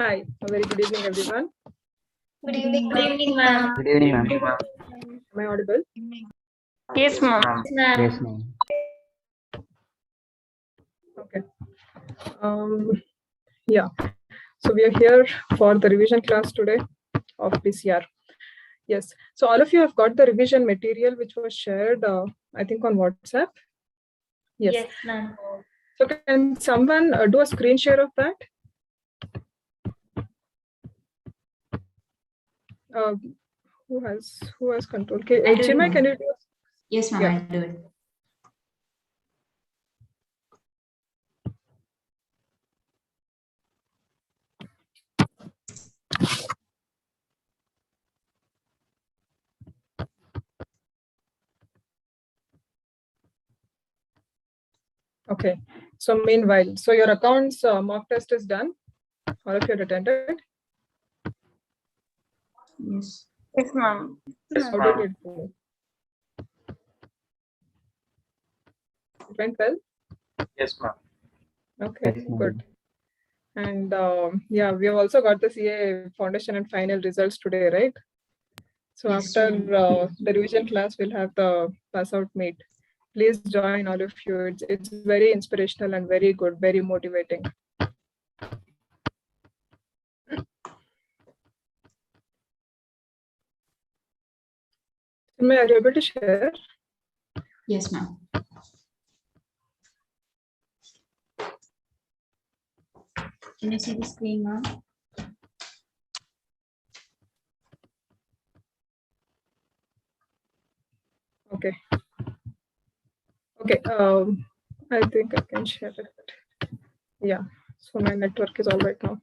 Hi, a very good evening, everyone. Good evening, Good evening, ma'am. Good evening, ma'am. Am I audible? Yes, ma'am. Yes, ma'am. Okay. Yeah. So we are here for the revision class today of PCR. Yes. So all of you have got the revision material which was shared, I think, on WhatsApp. Yes, ma'am. So can someone do a screen share of that? Who has control? Okay, I do it, Chinmay, ma'am. can you do? Yes, ma'am, Yeah. I'll do it. Okay. So meanwhile, so your accounts mock test is done. All of you have attended. Yes. Yes, ma'am. How did it go? It went well? Yes, ma'am. Okay, Yes, ma'am. good. And yeah, we have also got the CA foundation and final results today, right? So Yes, after ma'am. the revision class, we'll have the pass out meet. Please join, all of you. It's very inspirational and very good, very motivating. Are you able to share? Yes, ma'am. Can you see the screen, ma'am? Okay. Okay. I think I can share it. Yeah. So my network is all right now.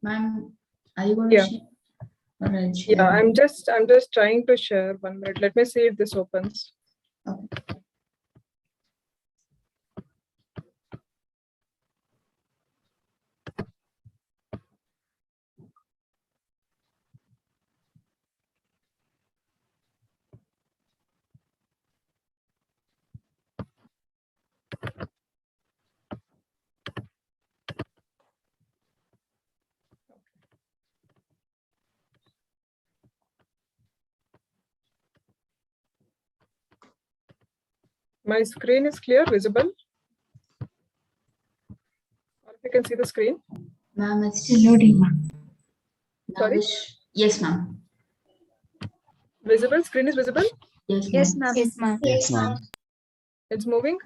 Ma'am, are you going to Yeah. share? Or I'll share? Yeah, I'm just trying to share 1 minute. Let me see if this opens. Okay. My screen is clear, visible. Or if you can see the screen. Ma'am, it's still loading, ma'am. Sorry? Yes, ma'am. Visible? Screen is visible? Yes, ma'am. Yes, ma'am. Yes, ma'am. It's moving?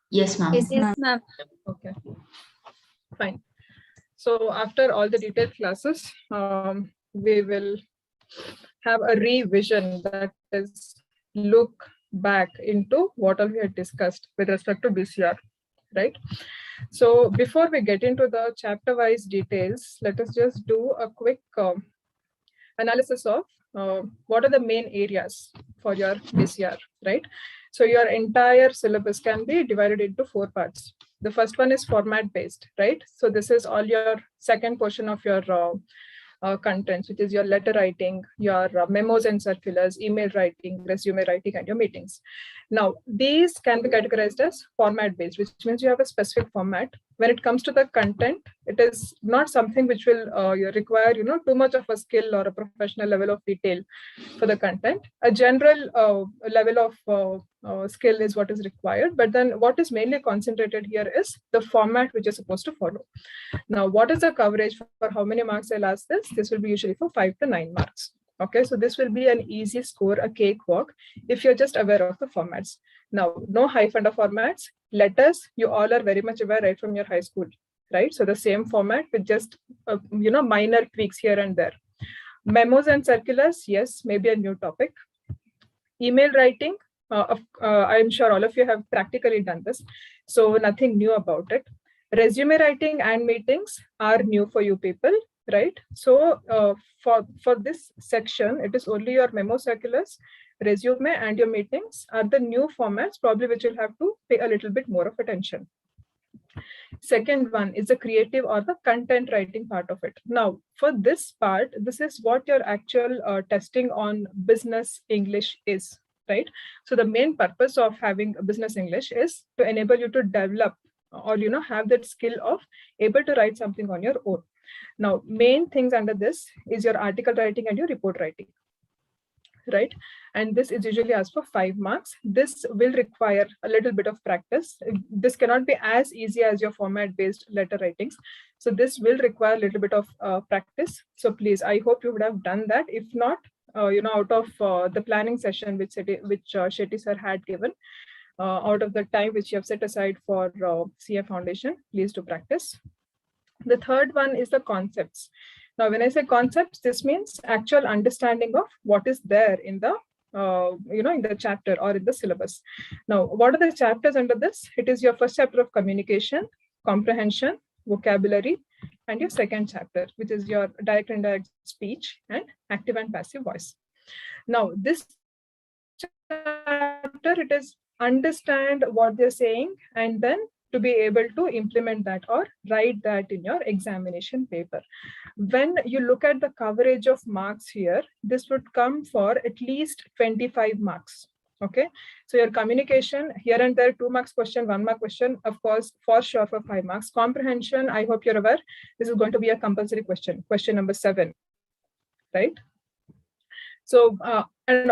Yes, ma'am. Yes, ma'am. Okay. Fine. So after all the detailed classes, we will have a revision, that is look back into what all we had discussed with respect to BCR, right? So before we get into the chapter-wise details, let us just do a quick analysis of what are the main areas for your BCR, right? So your entire syllabus can be divided into 4 parts. The first one is format based, right? So this is all your second portion of your contents, which is your letter writing, your memos and circulars, email writing, resume writing, and your meetings. Now, these can be categorized as format based, which means you have a specific format. When it comes to the content, it is not something which will require too much of a skill or a professional level of detail for the content. A general level of skill is what is required, but then what is mainly concentrated here is the format which is supposed to follow. Now, what is the coverage for how many marks I'll ask this? This will be usually for 5 to 9 marks. Okay, so this will be an easy score, a cakewalk, if you're just aware of the formats. Now, no high funder formats. Letters, you all are very much aware right from your high school, right? So the same format with just, minor tweaks here and there. Memos and circulars, yes, maybe a new topic. Email writing, I'm sure all of you have practically done this, so nothing new about it. Resume writing and meetings are new for you people, right? So for this section, it is only your memo, circulars, resume, and your meetings are the new formats, probably which you'll have to pay a little bit more of attention. Second one is the creative or the content writing part of it. Now, for this part, this is what your actual testing on business English is, right? So the main purpose of having a business English is to enable you to develop or have that skill of able to write something on your own. Now, main things under this is your article writing and your report writing, right? And this is usually asked for 5 marks. This will require a little bit of practice. This cannot be as easy as your format based letter writings. So this will require a little bit of practice. So please, I hope you would have done that. If not, out of the planning session which Shetty sir had given, out of the time which you have set aside for CA Foundation, please do practice. The third one is the concepts. Now, when I say concepts, this means actual understanding of what is there in the in the chapter or in the syllabus. Now, what are the chapters under this? It is your first chapter of communication, comprehension, vocabulary, and your second chapter, which is your direct and indirect speech and active and passive voice. Now, this chapter, it is understand what they're saying and then to be able to implement that or write that in your examination paper. When you look at the coverage of marks here, this would come for at least 25 marks. Okay, so your communication here and there, 2 marks question, 1 mark question, of course, for sure for 5 marks. Comprehension, I hope you're aware, this is going to be a compulsory question, question number 7, right? So, and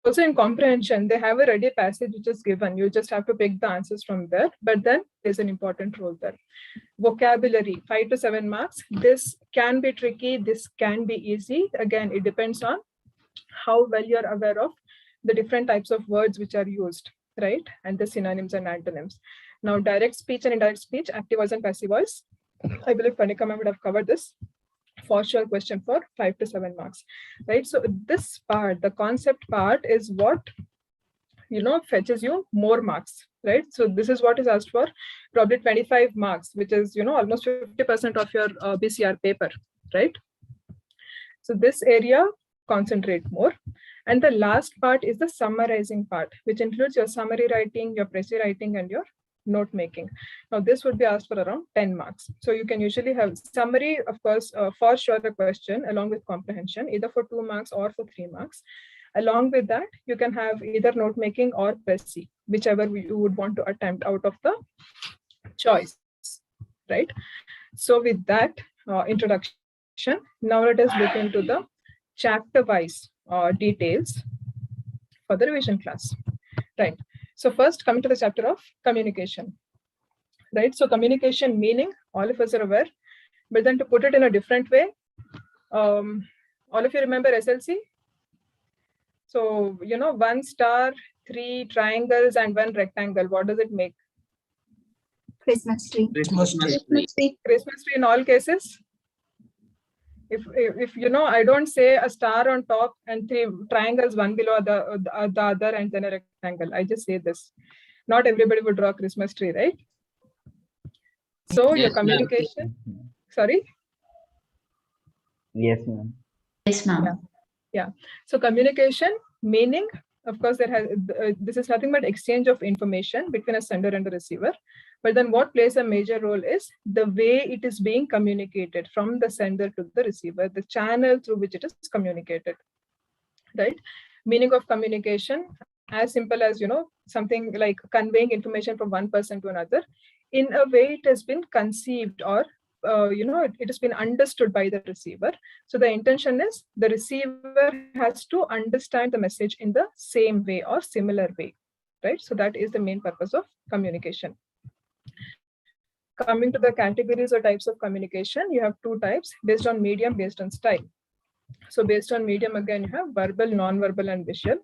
also in comprehension, they have a ready passage which is given. You just have to pick the answers from there, but then there's an important role there. Vocabulary, 5 to 7 marks. This can be tricky. This can be easy. Again, it depends on how well you're aware of the different types of words which are used, right? And the synonyms and antonyms. Now, direct speech and indirect speech, active voice and passive voice. I believe Kanika ma'am would have covered this. For sure question for 5 to 7 marks, right? So this part, the concept part is what, fetches you more marks, right? So this is what is asked for, probably 25 marks, which is, almost 50% of your BCR paper, right? So this area, concentrate more. And the last part is the summarizing part, which includes your summary writing, your Precis writing, and your note making. Now this would be asked for around 10 marks. So you can usually have summary, of course, for sure the question along with comprehension, either for 2 marks or for 3 marks. Along with that, you can have either note making or Precis, whichever you would want to attempt out of the choice, right? So with that introduction, now let us look into the chapter wise details for the revision class, right? So first, coming to the chapter of communication, right? So communication meaning, all of us are aware, but then to put it in a different way, all of you remember SLC? So, 1 star, 3 triangles, and 1 rectangle. What does it make? Christmas tree. Christmas tree. Christmas tree in all cases. If I don't say a star on top and 3 triangles, one below the other, and then a rectangle. I just say this. Not everybody would draw a Christmas tree, right? So Yes, your communication. ma'am. Sorry. Yes, ma'am. Yes, ma'am. Yeah. So communication meaning, of course, this is nothing but exchange of information between a sender and a receiver. But then what plays a major role is the way it is being communicated from the sender to the receiver, the channel through which it is communicated, right? Meaning of communication, as simple as, something like conveying information from one person to another in a way it has been conceived or, it has been understood by the receiver. So the intention is the receiver has to understand the message in the same way or similar way, right? So that is the main purpose of communication. Coming to the categories or types of communication, you have two types based on medium, based on style. So based on medium, again, you have verbal, non-verbal, and visual.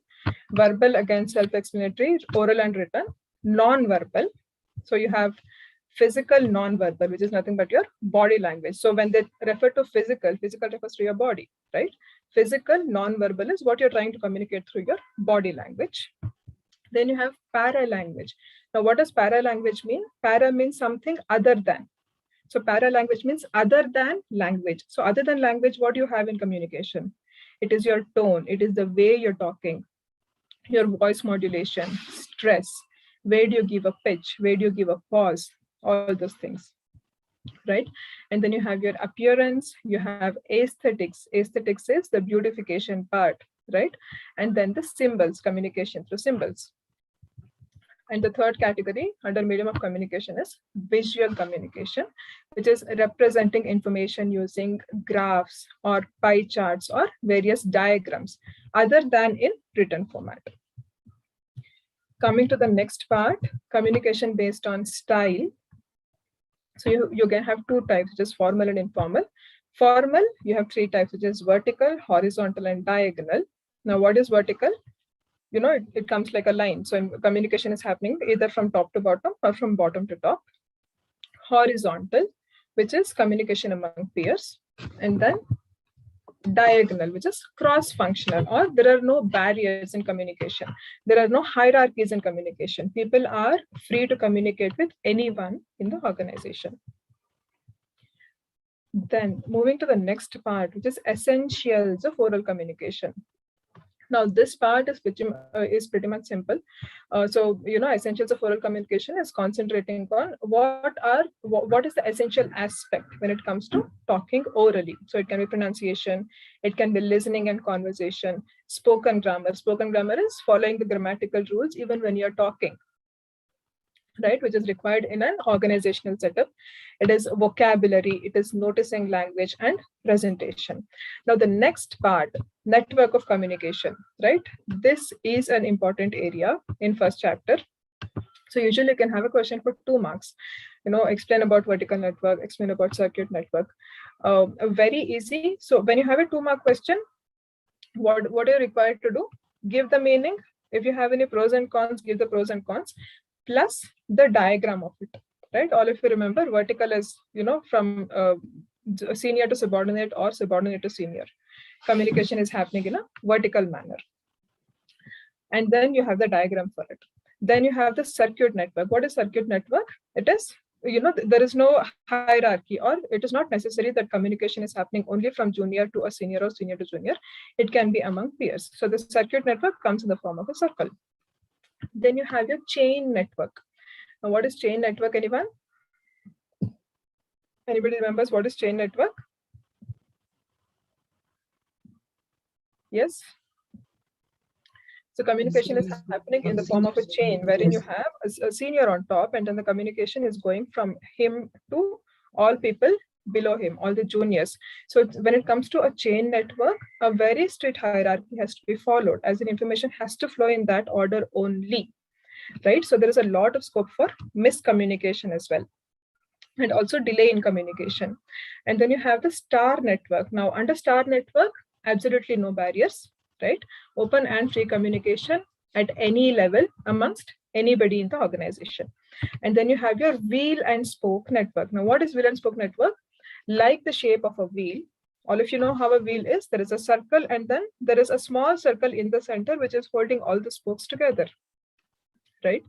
Verbal, again, self-explanatory, oral and written. Non-verbal, so you have physical, non-verbal, which is nothing but your body language. So when they refer to physical, physical refers to your body, right? Physical, non-verbal is what you're trying to communicate through your body language. Then you have para-language. Now, what does para-language mean? Para means something other than. So para-language means other than language. So other than language, what do you have in communication? It is your tone. It is the way you're talking, your voice modulation, stress. Where do you give a pitch? Where do you give a pause? All those things, right? And then you have your appearance. You have aesthetics. Aesthetics is the beautification part, right? And then the symbols, communication through symbols. And the third category under medium of communication is visual communication, which is representing information using graphs or pie charts or various diagrams other than in written format. Coming to the next part, communication based on style. So you can have two types, which is formal and informal. Formal, you have three types, which is vertical, horizontal, and diagonal. Now, what is vertical? You know, it comes like a line. So communication is happening either from top to bottom or from bottom to top. Horizontal, which is communication among peers. And then diagonal, which is cross-functional, or there are no barriers in communication. There are no hierarchies in communication. People are free to communicate with anyone in the organization. Then moving to the next part, which is essentials of oral communication. Now, this part is pretty much simple. So, you know, essentials of oral communication is concentrating on what is the essential aspect when it comes to talking orally. So it can be pronunciation, it can be listening and conversation, spoken grammar. Spoken grammar is following the grammatical rules even when you're talking, right, which is required in an organizational setup. It is vocabulary, it is noticing language and presentation. Now, the next part, network of communication, right? This is an important area in first chapter. So usually you can have a question for 2 marks, you know, explain about vertical network, explain about circuit network. Very easy. So when you have a 2-mark question, what are you required to do? Give the meaning. If you have any pros and cons, give the pros and cons, plus the diagram of it, right? All of you remember vertical is, you know, from senior to subordinate or subordinate to senior. Communication is happening in a vertical manner. And then you have the diagram for it. Then you have the circuit network. What is circuit network? It is, you know, there is no hierarchy, or it is not necessary that communication is happening only from junior to a senior or senior to junior. It can be among peers. So the circuit network comes in the form of a circle. Then you have your chain network. Now, what is chain network, anyone? Anybody remembers what is chain network? Yes. So communication is happening in the form of a chain, wherein you have a senior on top, and then the communication is going from him to all people below him, all the juniors. So when it comes to a chain network, a very strict hierarchy has to be followed, as in information has to flow in that order only, right? So there is a lot of scope for miscommunication as well, and also delay in communication. And then you have the star network. Now, under star network, absolutely no barriers, right? Open and free communication at any level amongst anybody in the organization. And then you have your wheel and spoke network. Now, what is wheel and spoke network? Like the shape of a wheel, all of you know how a wheel is. There is a circle, and then there is a small circle in the center, which is holding all the spokes together, right?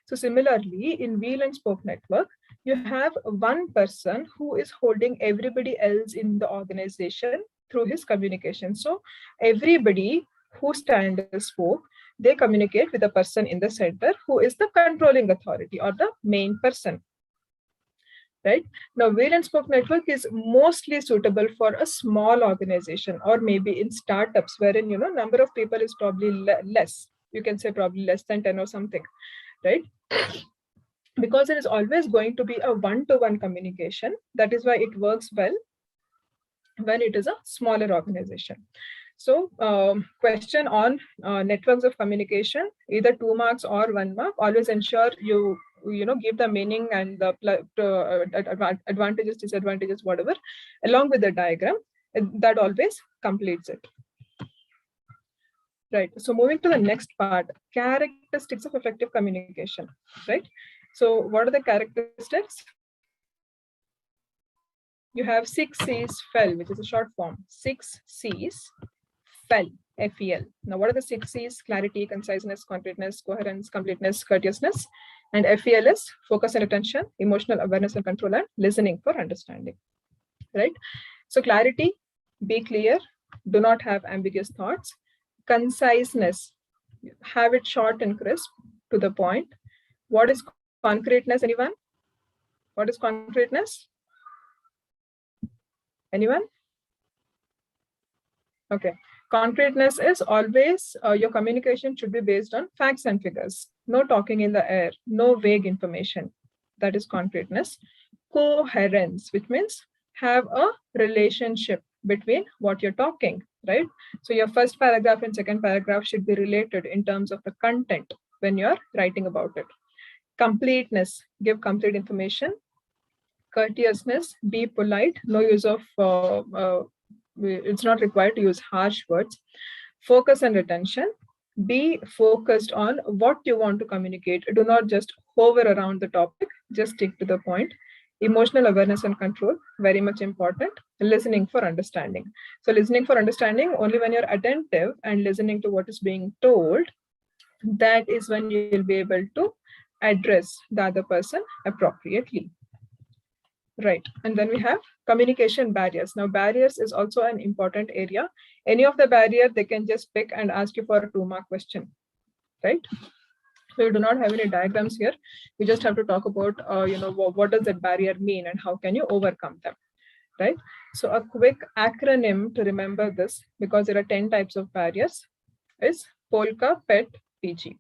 So similarly, in wheel and spoke network, you have one person who is holding everybody else in the organization through his communication. So everybody who stands a spoke, they communicate with the person in the center who is the controlling authority or the main person, right? Now, wheel and spoke network is mostly suitable for a small organization, or maybe in startups, wherein, you know, number of people is probably less. You can say probably less than 10 or something, right? Because it is always going to be a one-to-one communication. That is why it works well when it is a smaller organization. So question on networks of communication, either 2 marks or 1 mark, always ensure you give the meaning and the advantages, disadvantages, whatever, along with the diagram. That always completes it. Right. So moving to the next part, characteristics of effective communication. Right. So what are the characteristics? You have 6 C's FEL, which is a short form. 6 C's FEL, FEL. Now, what are the 6 C's? Clarity, conciseness, concreteness, coherence, completeness, courteousness. And FEL is focus and attention, emotional awareness and control, and listening for understanding. Right. So clarity, be clear, do not have ambiguous thoughts. Conciseness, have it short and crisp, to the point. What is concreteness, anyone? What is concreteness? Anyone? Okay. Concreteness is always, your communication should be based on facts and figures. No talking in the air, no vague information. That is concreteness. Coherence, which means have a relationship between what you're talking, right? So your first paragraph and second paragraph should be related in terms of the content when you're writing about it. Completeness, give complete information. Courteousness, be polite, no use of, it's not required to use harsh words. Focus and attention, be focused on what you want to communicate. Do not just hover around the topic, just stick to the point. Emotional awareness and control, very much important. Listening for understanding. So listening for understanding, only when you're attentive and listening to what is being told, that is when you will be able to address the other person appropriately. Right. And then we have communication barriers. Now, barriers is also an important area. Any of the barrier, they can just pick and ask you for a 2-mark question, right? So we do not have any diagrams here. We just have to talk about, what does that barrier mean and how can you overcome them, right? So a quick acronym to remember this, because there are 10 types of barriers, is POLCA, PET, PG.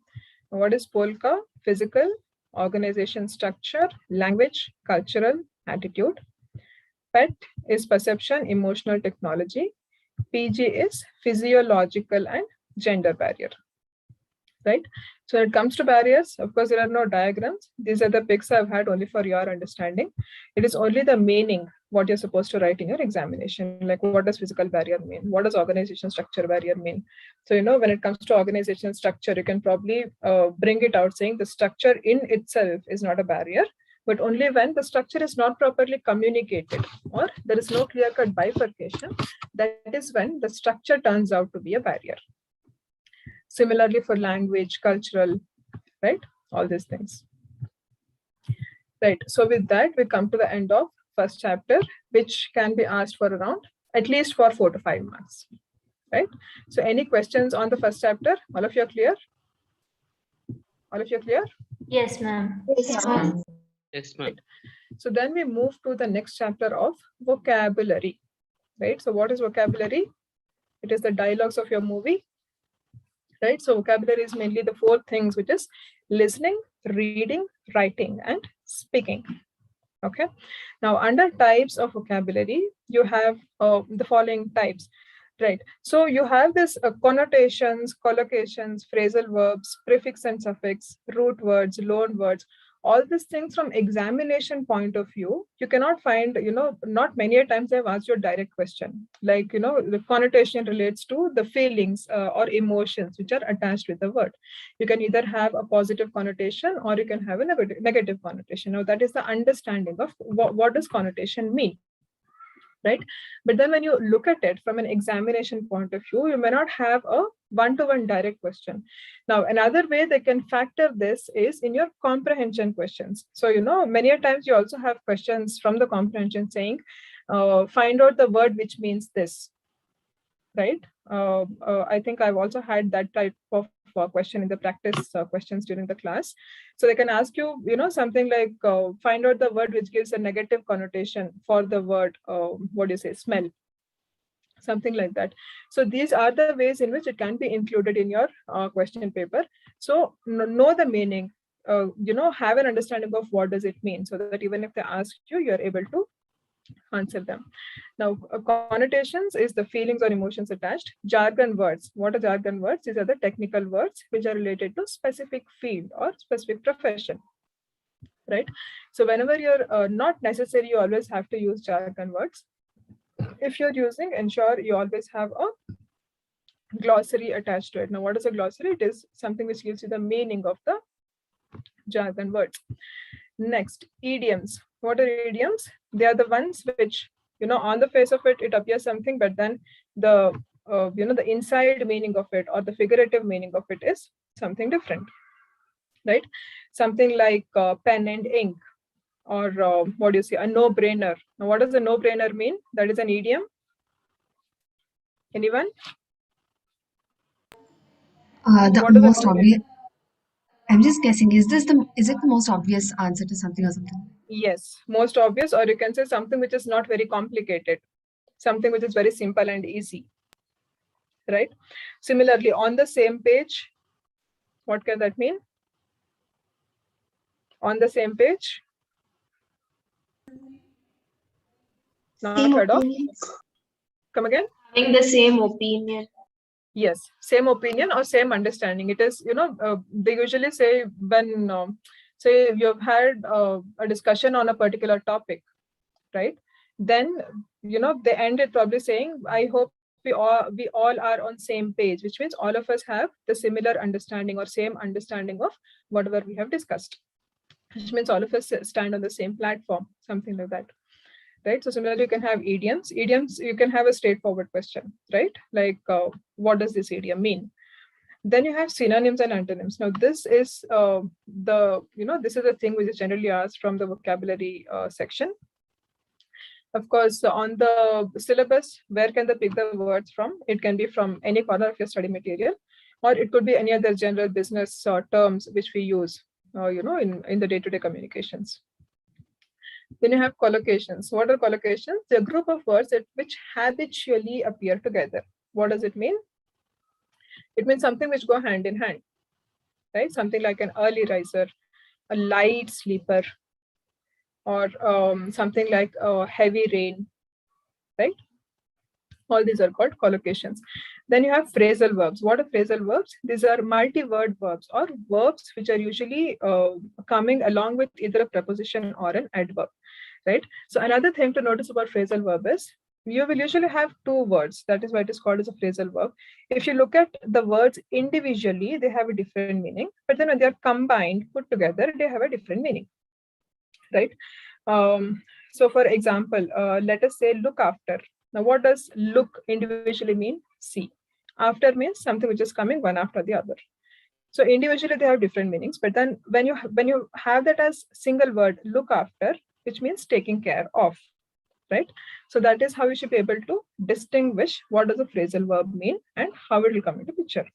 Now, what is POLCA? Physical, organization structure, language, cultural, attitude. PET is perception, emotional, technology. PG is physiological and gender barrier, right? So when it comes to barriers, of course, there are no diagrams. These are the pics I've had only for your understanding. It is only the meaning, what you're supposed to write in your examination. Like, what does physical barrier mean? What does organization structure barrier mean? So, when it comes to organization structure, you can probably bring it out saying the structure in itself is not a barrier, but only when the structure is not properly communicated or there is no clear-cut bifurcation, that is when the structure turns out to be a barrier. Similarly for language, cultural, right? All these things. Right. So with that, we come to the end of first chapter, which can be asked for around at least for 4 to 5 marks. Right. So any questions on the first chapter? All of you are clear? All of you are clear? Yes, ma'am. Yes, ma'am. Yes, ma'am. So then we move to the next chapter of vocabulary. Right. So what is vocabulary? It is the dialogues of your movie. Right. So vocabulary is mainly the 4 things, which is listening, reading, writing, and speaking. Okay. Now, under types of vocabulary, you have the following types. Right. So you have this connotations, collocations, phrasal verbs, prefix and suffix, root words, loan words. All these things from examination point of view, you cannot find, not many times I've asked you a direct question. Like, the connotation relates to the feelings or emotions which are attached with the word. You can either have a positive connotation or you can have a negative connotation. Now, that is the understanding of what does connotation mean. Right. But then when you look at it from an examination point of view, you may not have a one-to-one direct question. Now, another way they can factor this is in your comprehension questions. So, many a times you also have questions from the comprehension saying, find out the word which means this. Right. I think I've also had that type of question in the practice questions during the class. So they can ask you, something like find out the word which gives a negative connotation for the word, smell, something like that. So these are the ways in which it can be included in your question paper. So know the meaning, have an understanding of what does it mean, so that even if they ask you, you're able to answer them. Now, connotations is the feelings or emotions attached. Jargon words. What are jargon words? These are the technical words which are related to specific field or specific profession. right? So whenever you're not necessary, you always have to use jargon words. If you're using, ensure you always have a glossary attached to it. Now, what is a glossary? It is something which gives you the meaning of the jargon words. Next, idioms. What are idioms? They are the ones which, on the face of it, it appears something, but then the, the inside meaning of it or the figurative meaning of it is something different, right? Something like pen and ink, or what do you say, a no-brainer. Now, what does a no-brainer mean? That is an idiom. Anyone? The most obvious. I'm just guessing. Is it the most obvious answer to something or something? Yes, most obvious, or you can say something which is not very complicated, something which is very simple and easy, right? Similarly, on the same page, what can that mean? On the same page? Not heard of? Come again? Having the same opinion. Yes, same opinion or same understanding. It is, they usually say when, say you've had a discussion on a particular topic, right? Then, they end it probably saying, I hope we all are on same page, which means all of us have the similar understanding or same understanding of whatever we have discussed, which means all of us stand on the same platform, something like that. Right. So similarly, you can have idioms. Idioms, you can have a straightforward question, right? Like, what does this idiom mean? Then you have synonyms and antonyms. Now, this is this is the thing which is generally asked from the vocabulary section. Of course, on the syllabus, where can they pick the words from? It can be from any corner of your study material, or it could be any other general business terms which we use, in the day-to-day communications. Then you have collocations. What are collocations? They're a group of words which habitually appear together. What does it mean? It means something which go hand in hand, right? Something like an early riser, a light sleeper, or something like a heavy rain, right? All these are called collocations. Then you have phrasal verbs. What are phrasal verbs? These are multi-word verbs or verbs which are usually coming along with either a preposition or an adverb, right? So another thing to notice about phrasal verb is you will usually have two words. That is why it is called as a phrasal verb. If you look at the words individually, they have a different meaning, but then when they are combined, put together, they have a different meaning, right? So for example, let us say look after. Now, what does look individually mean? See. After means something which is coming one after the other. So individually they have different meanings, but then when you have that as single word, look after, which means taking care of, right? So that is how you should be able to distinguish what does a phrasal verb mean and how it will come into picture.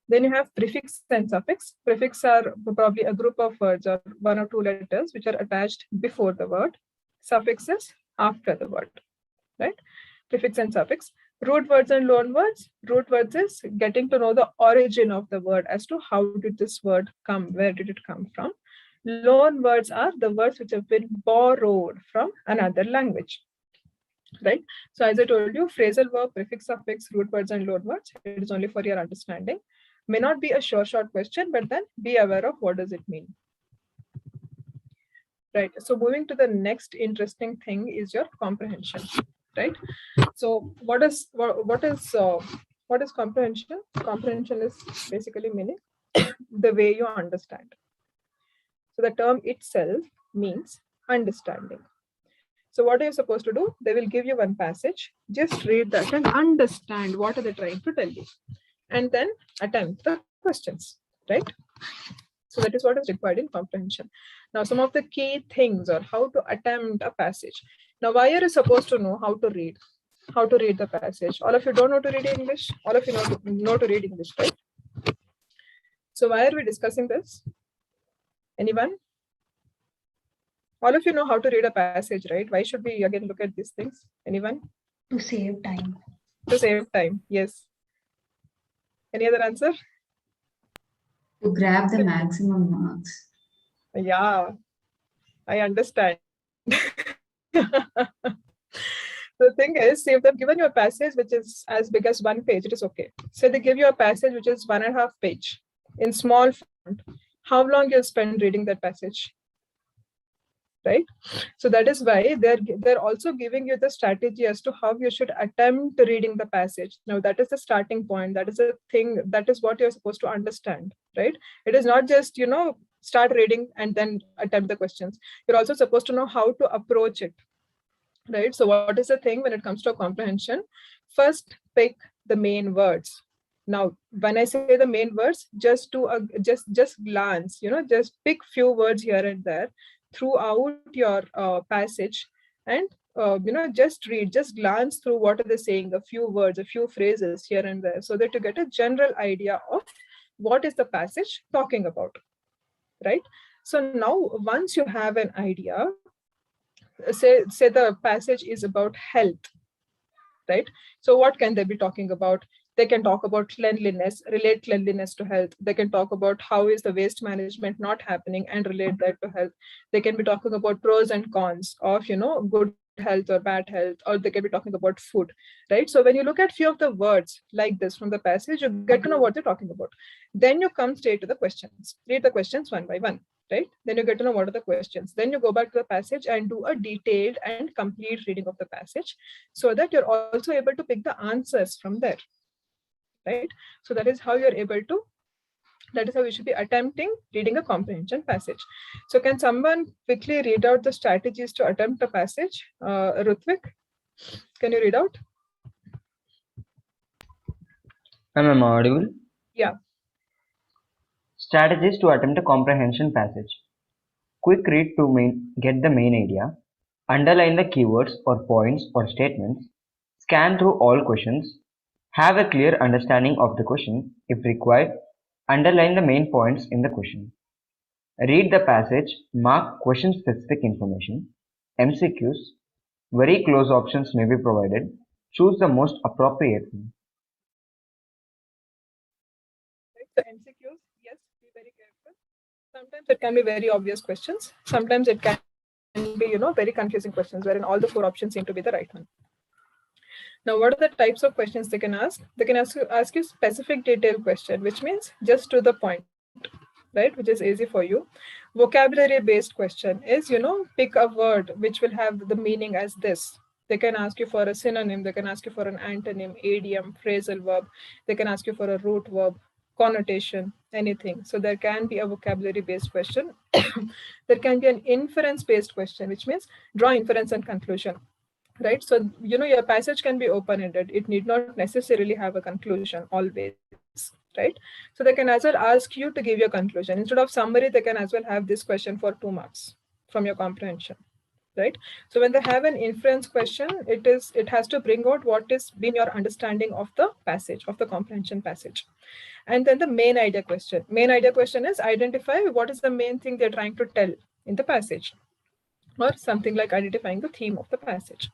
Then you have prefix and suffix. Prefix are probably a group of words or one or two letters which are attached before the word. Suffixes after the word, right? Prefix and suffix. Root words and loan words. Root words is getting to know the origin of the word as to how did this word come, where did it come from. Loan words are the words which have been borrowed from another language, right? So as I told you, phrasal verb, prefix, suffix, root words and loan words, it is only for your understanding. May not be a short question, but then be aware of what does it mean. Right. So moving to the next interesting thing is your comprehension, right? So what is comprehension? Comprehension is basically meaning the way you understand. So the term itself means understanding. So what are you supposed to do? They will give you one passage, just read that and understand what are they trying to tell you, and then attempt the questions, right? So that is what is required in comprehension. Now, some of the key things are how to attempt a passage. Now, why are you supposed to know how to read the passage? All of you don't know to read English. All of you know to read English, right? So why are we discussing this? Anyone? All of you know how to read a passage, right? Why should we again look at these things? Anyone? To save time. To save time, yes. Any other answer? To grab the maximum marks. Yeah, I understand. The thing is, if they've given you a passage which is as big as 1 page, it is okay. So they give you a passage which is 1.5 page in small font. how long you'll spend reading that passage, right? So that is why they're also giving you the strategy as to how you should attempt reading the passage. Now that is the starting point. That is the thing. That is what you're supposed to understand, right? It is not just, start reading and then attempt the questions. You're also supposed to know how to approach it, right? So what is the thing when it comes to a comprehension? First, pick the main words. Now, when I say the main words, just glance, just pick few words here and there throughout your passage, and just read, just glance through what are they saying, a few words, a few phrases here and there, so that you get a general idea of what is the passage talking about, right? So now, once you have an idea, say the passage is about health, right? So what can they be talking about? They can talk about cleanliness, relate cleanliness to health. They can talk about how is the waste management not happening and relate that to health. They can be talking about pros and cons of, good health or bad health, or they can be talking about food, right? So when you look at few of the words like this from the passage, you get to know what they're talking about. Then you come straight to the questions, read the questions one by one, right? Then you get to know what are the questions. Then you go back to the passage and do a detailed and complete reading of the passage, so that you're also able to pick the answers from there, right? So that is how you're able to, that is how we should be attempting reading a comprehension passage. So can someone quickly read out the strategies to attempt a passage? Rutvik, can you read out? Am I audible? Yeah. Strategies to attempt a comprehension passage. Quick read to get the main idea. Underline the keywords or points or statements. Scan through all questions. Have a clear understanding of the question. If required, underline the main points in the question. Read the passage. Mark question-specific information. MCQs. Very close options may be provided. Choose the most appropriate one. So MCQs, yes, be very careful. Sometimes it can be very obvious questions. Sometimes it can be, very confusing questions wherein all the 4 options seem to be the right one. Now, what are the types of questions they can ask? They can ask you specific detailed question, which means just to the point, right? Which is easy for you. Vocabulary based question is, pick a word which will have the meaning as this. They can ask you for a synonym. They can ask you for an antonym, idiom, phrasal verb. They can ask you for a root verb, connotation, anything. So there can be a vocabulary based question. There can be an inference based question, which means draw inference and conclusion, right? So, your passage can be open-ended. It need not necessarily have a conclusion always, right? So they can as well ask you to give your conclusion. Instead of summary, they can as well have this question for 2 marks from your comprehension, right? So when they have an inference question, it has to bring out what is been your understanding of the passage, of the comprehension passage. And then the main idea question. Main idea question is identify what is the main thing they're trying to tell in the passage, or something like identifying the theme of the passage,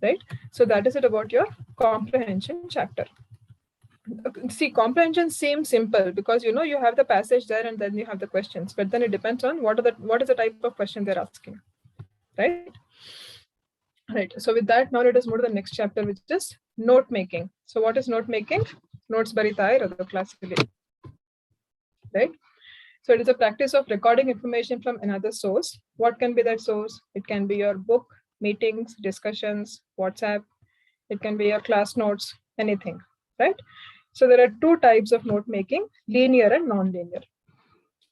right? So that is it about your comprehension chapter. See, comprehension seems simple because you have the passage there and then you have the questions, but then it depends on what is the type of question they're asking, right? Right. So with that, now let us move to the next chapter, which is note making. So what is note making? Notes baritai rado classically, right? So it is a practice of recording information from another source. What can be that source? It can be your book, meetings, discussions, WhatsApp. It can be your class notes, anything, right? So there are 2 types of note making, linear and non-linear.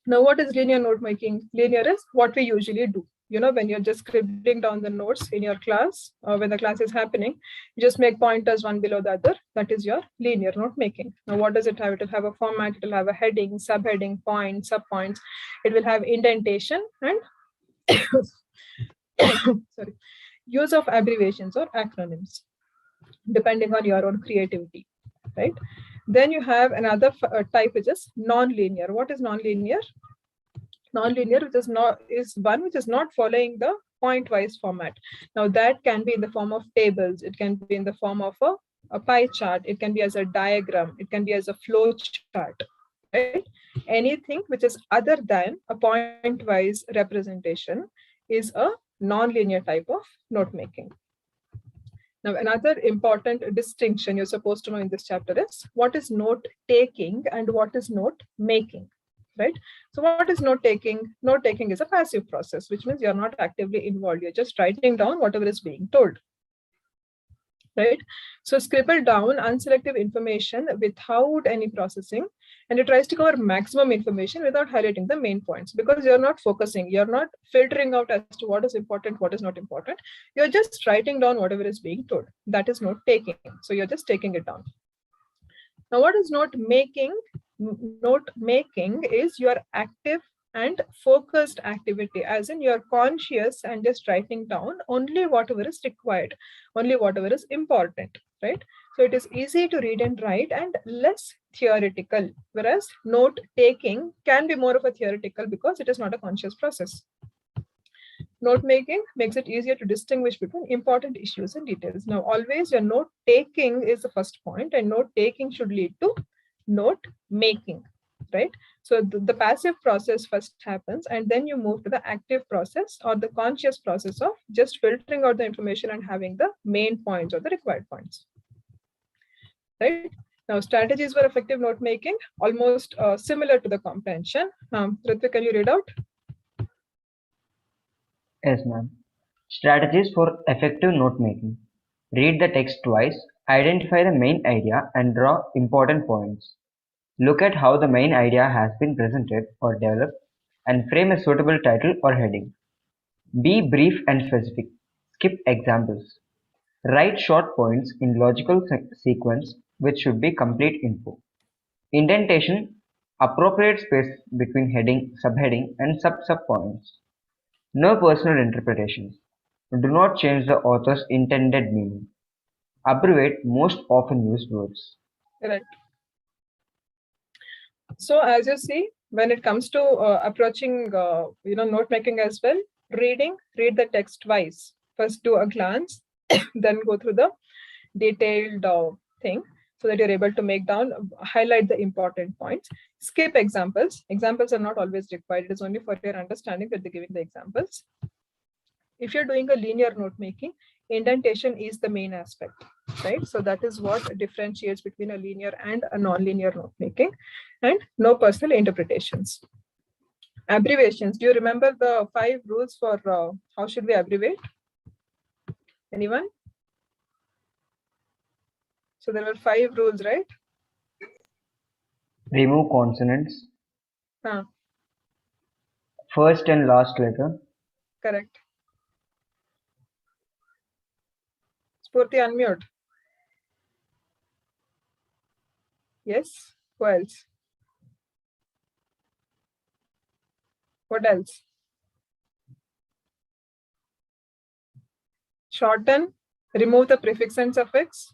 Now, what is linear note making? Linear is what we usually do. When you're just scribbling down the notes in your class, or when the class is happening, you just make pointers one below the other. That is your linear note making. Now, what does it have? It will have a format, it will have a heading, subheading, point, subpoints. It will have indentation and sorry, use of abbreviations or acronyms, depending on your own creativity, right? Then you have another type, which is non-linear. What is non-linear? Non-linear, is one which is not following the point-wise format. Now that can be in the form of tables. It can be in the form of a pie chart. It can be as a diagram. It can be as a flow chart, right? Anything which is other than a point-wise representation is a non-linear type of note making. Now, another important distinction you're supposed to know in this chapter is what is note taking and what is note making, right? So what is note taking? Note taking is a passive process, which means you're not actively involved. You're just writing down whatever is being told, right? So scribble down unselective information without any processing, and it tries to cover maximum information without highlighting the main points, because you're not focusing, you're not filtering out as to what is important, what is not important. You're just writing down whatever is being told. That is note taking. So you're just taking it down. Now, what is note making? Note making is your active and focused activity, as in you're conscious and just writing down only whatever is required, only whatever is important, right? So it is easy to read and write and less theoretical, whereas note taking can be more of a theoretical because it is not a conscious process. Note making makes it easier to distinguish between important issues and details. Now, always your note taking is the first point, and note taking should lead to note making, right? So the passive process first happens, and then you move to the active process or the conscious process of just filtering out the information and having the main points or the required points, right? Now, strategies for effective note making, almost similar to the comprehension. Ritvik, can you read out? Yes, ma'am. Strategies for effective note making. Read the text twice, identify the main idea, and draw important points. Look at how the main idea has been presented or developed, and frame a suitable title or heading. Be brief and specific. Skip examples. Write short points in logical sequence, which should be complete info. Indentation. Appropriate space between heading, subheading, and sub-points. No personal interpretations. Do not change the author's intended meaning. Abbreviate most often used words. Correct. So as you see, when it comes to approaching, note making as well, read the text twice. First do a glance, then go through the detailed thing so that you're able to highlight the important points. Skip examples. Examples are not always required. It is only for your understanding that they're giving the examples. If you're doing a linear note making, indentation is the main aspect, right? So that is what differentiates between a linear and a non-linear note making, and no personal interpretations. Abbreviations. Do you remember the 5 rules for how should we abbreviate? Anyone? So there were 5 rules, right? Remove consonants. Huh. First and last letter. Correct. Spurti, unmute. Yes. Who else? What else? Shorten. Remove the prefix and suffix.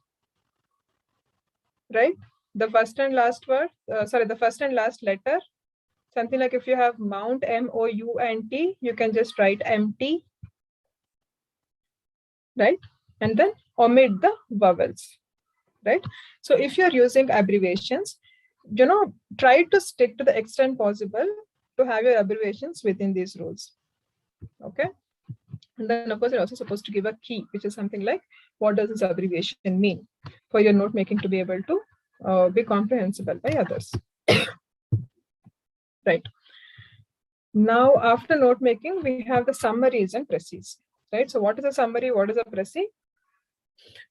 Right? The first and last word. The first and last letter. Something like if you have mount, M-O-U-N-T, you can just write MT. Right? And then omit the vowels, right? So if you're using abbreviations, try to stick to the extent possible to have your abbreviations within these rules, okay? And then of course, you're also supposed to give a key, which is something like, what does this abbreviation mean, for your note making to be able to be comprehensible by others, right? Now, after note making, we have the summaries and Precis, right? So what is a summary? What is a Precis?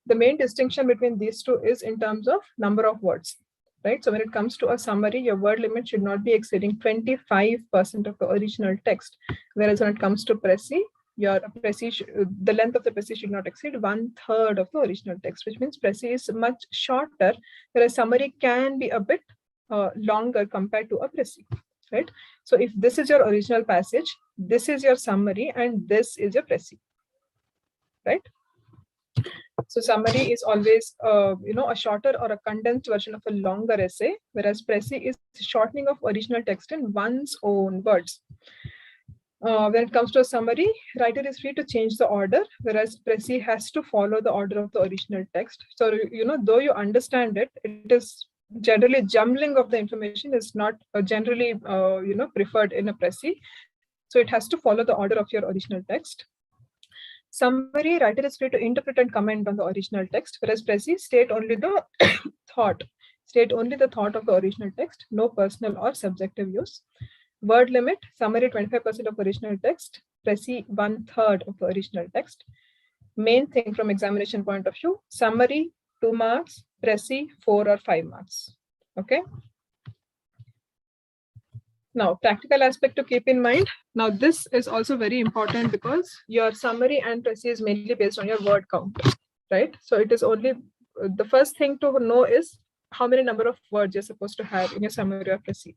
The main distinction between these two is in terms of number of words, right? So when it comes to a summary, your word limit should not be exceeding 25% of the original text. Whereas when it comes to Precis, the length of the Precis should not exceed 1/3 of the original text, which means Precis is much shorter, whereas summary can be a bit longer compared to a Precis, right? So if this is your original passage, this is your summary, and this is your Precis, right? So summary is always, a shorter or a condensed version of a longer essay, whereas Precis is shortening of original text in one's own words. When it comes to a summary, writer is free to change the order, whereas Precis has to follow the order of the original text. So, though you understand it, it is generally jumbling of the information is not generally, preferred in a Precis. So it has to follow the order of your original text. Summary, writer is free to interpret and comment on the original text, whereas Precis state only the thought, State only the thought of the original text, no personal or subjective use. Word limit, summary 25% of original text, Precis 1/3 of the original text. Main thing from examination point of view, summary 2 marks, Precis 4 or 5 marks. Okay. Now, practical aspect to keep in mind. Now, this is also very important because your summary and Precis is mainly based on your word count, right? So it is only the first thing to know is how many number of words you're supposed to have in your summary or Precis.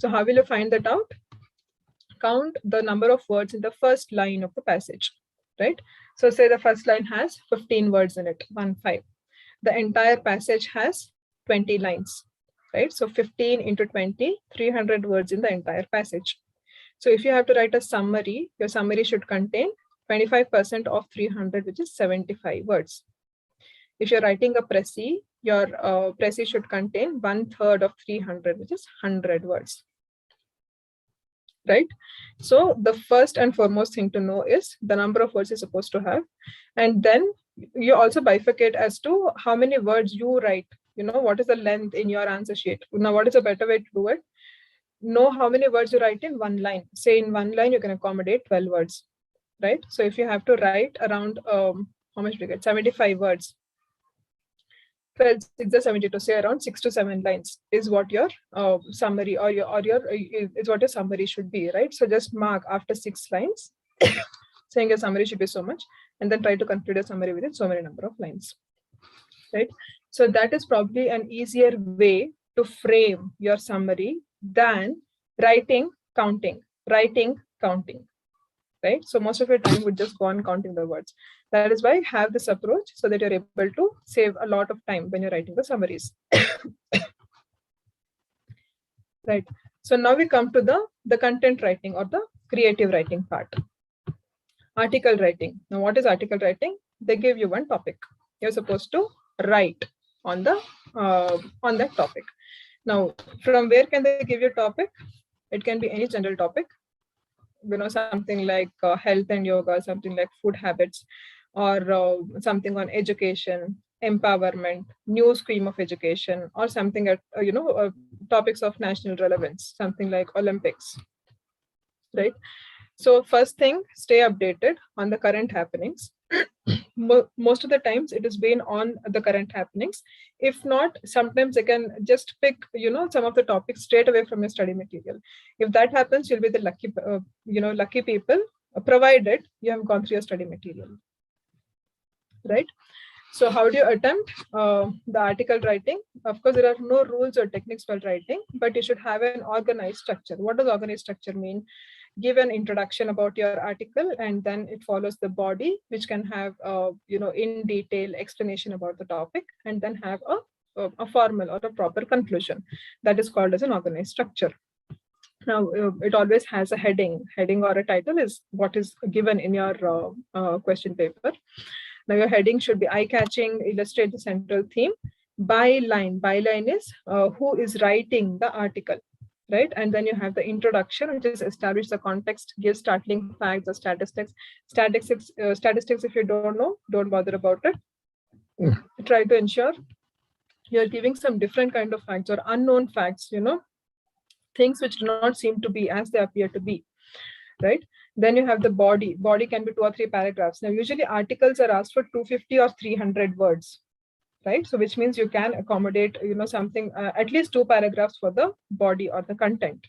So how will you find that out? Count the number of words in the first line of the passage, right? So say the first line has 15 words in it, 1-5. The entire passage has 20 lines, right? So 15 into 20, 300 words in the entire passage. So if you have to write a summary, your summary should contain 25% of 300, which is 75 words. If you're writing a Precis, your Precis should contain 1/3 of 300, which is 100 words. Right? So the first and foremost thing to know is the number of words you're supposed to have. And then you also bifurcate as to how many words you write. You know, what is the length in your answer sheet? Now, what is a better way to do it? Know how many words you write in one line. Say in one line, you can accommodate 12 words, right? So if you have to write around, how much do you get? 75 words. 12, 6 or 72, say around 6 to 7 lines is what your summary or your is what your summary should be, right? So just mark after 6 lines, saying your summary should be so much, and then try to conclude a summary within so many number of lines, right? So that is probably an easier way to frame your summary than writing, counting, right? So most of your time would just go on counting the words. That is why have this approach so that you're able to save a lot of time when you're writing the summaries. Right. So now we come to the content writing or the creative writing part. Article writing. Now what is article writing? They give you one topic. You're supposed to write on that topic. Now, from where can they give you a topic? It can be any general topic. You know, something like health and yoga, something like food habits, or something on education, empowerment, new stream of education, or something at topics of national relevance, something like Olympics, right? So first thing, stay updated on the current happenings. Most of the times it is been on the current happenings. If not, sometimes they can just pick some of the topics straight away from your study material. If that happens, you'll be the lucky people, provided you have gone through your study material, right? So how do you attempt the article writing? Of course, there are no rules or techniques while writing, but you should have an organized structure. What does organized structure mean? Give an introduction about your article, and then it follows the body, which can have in detail explanation about the topic, and then have a formal or a proper conclusion. That is called as an organized structure. Now, it always has a heading or a title is what is given in your question paper. Now, your heading should be eye-catching, illustrate the central theme. Byline is who is writing the article, right? And then you have the introduction, which is establish the context, give startling facts or statistics. Statistics, if you don't know, don't bother about it. Try to ensure you're giving some different kind of facts or unknown facts, things which do not seem to be as they appear to be, right? Then you have the body. Body can be 2 or 3 paragraphs. Now, usually articles are asked for 250 or 300 words, right? So which means you can accommodate, something, at least 2 paragraphs for the body or the content.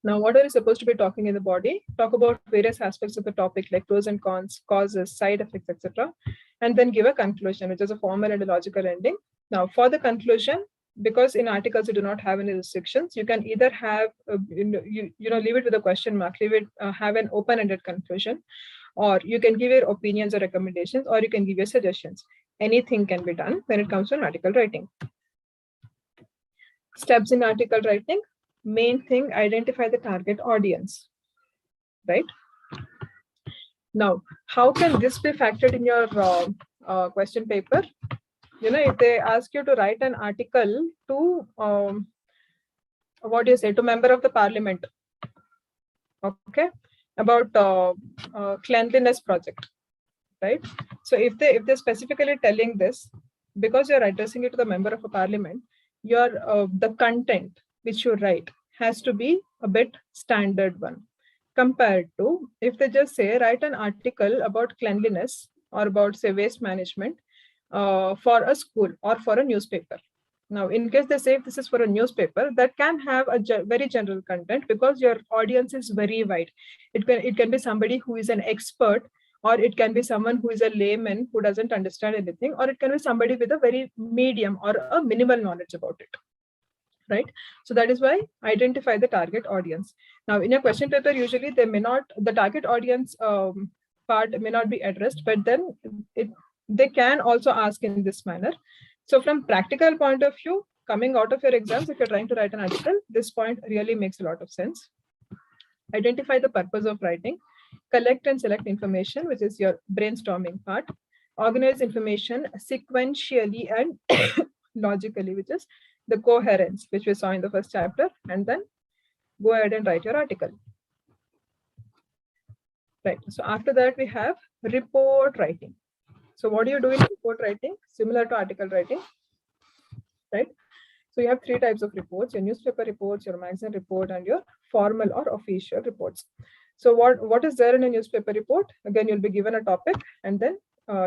Now, what are you supposed to be talking in the body? Talk about various aspects of the topic, like pros and cons, causes, side effects, etc. And then give a conclusion, which is a formal and a logical ending. Now, for the conclusion, because in articles you do not have any restrictions, you can either have leave it with a question mark, have an open-ended conclusion, or you can give your opinions or recommendations, or you can give your suggestions. Anything can be done when it comes to an article writing. Steps in article writing. Main thing, identify the target audience, right? Now, how can this be factored in your question paper? If they ask you to write an article to, to member of the parliament, okay, about cleanliness project, right? So if they're specifically telling this, because you're addressing it to the member of a parliament, your the content which you write has to be a bit standard one, compared to if they just say write an article about cleanliness or about, say, waste management for a school or for a newspaper. Now, in case they say if this is for a newspaper, that can have a very general content because your audience is very wide. It can be somebody who is an expert, or it can be someone who is a layman who doesn't understand anything, or it can be somebody with a very medium or a minimal knowledge about it. Right? So that is why identify the target audience. Now, in a question paper, usually they may not, the target audience part may not be addressed, but then they can also ask in this manner. So from practical point of view, coming out of your exams, if you're trying to write an article, this point really makes a lot of sense. Identify the purpose of writing, collect and select information, which is your brainstorming part, organize information sequentially and logically, which is the coherence, which we saw in the first chapter, and then go ahead and write your article. Right. So after that, we have report writing. So what do you do in report writing? Similar to article writing, right? So you have three types of reports: your newspaper reports, your magazine report, and your formal or official reports. So what is there in a newspaper report? Again, you'll be given a topic and then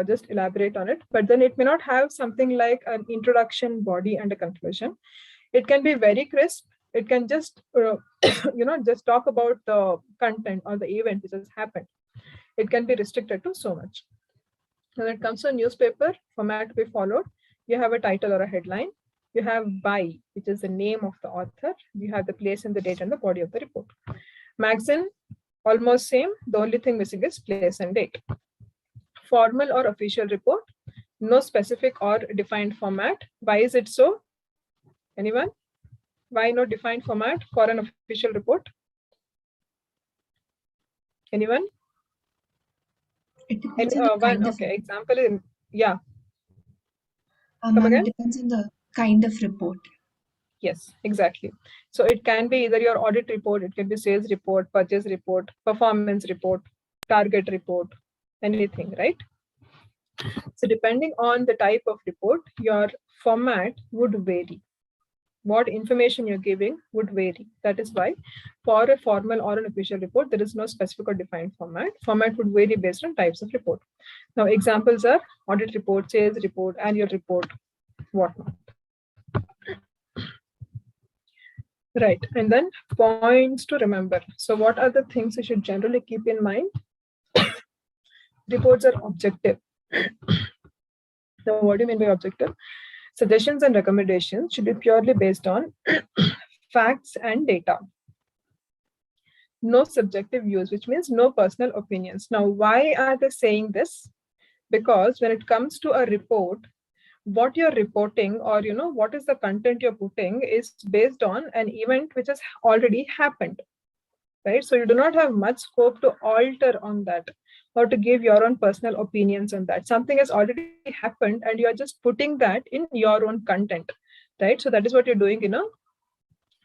just elaborate on it. But then it may not have something like an introduction, body, and a conclusion. It can be very crisp. It can just, just talk about the content or the event which has happened. It can be restricted to so much. When it comes to a newspaper format to be followed, you have a title or a headline. You have by, which is the name of the author. You have the place and the date and the body of the report. Magazine, almost same. The only thing missing is place and date. Formal or official report, no specific or defined format. Why is it so? Anyone? Why no defined format for an official report? Anyone? It depends on the kind of okay, example in, yeah. Ma'am, it depends on the kind of report. Yes, exactly. So it can be either your audit report, it can be sales report, purchase report, performance report, target report, anything, right? So depending on the type of report, your format would vary. What information you're giving would vary. That is why for a formal or an official report, there is no specific or defined format. Format would vary based on types of report. Now, examples are audit report, sales report, annual report, whatnot. Right, and then points to remember. So what are the things you should generally keep in mind? Reports are objective. Now, what do you mean by objective? Suggestions and recommendations should be purely based on facts and data. No subjective views, which means no personal opinions. Now, why are they saying this? Because when it comes to a report, what you're reporting, or what is the content you're putting, is based on an event which has already happened, right? So you do not have much scope to alter on that or to give your own personal opinions on that. Something has already happened and you're just putting that in your own content, right? So that is what you're doing in a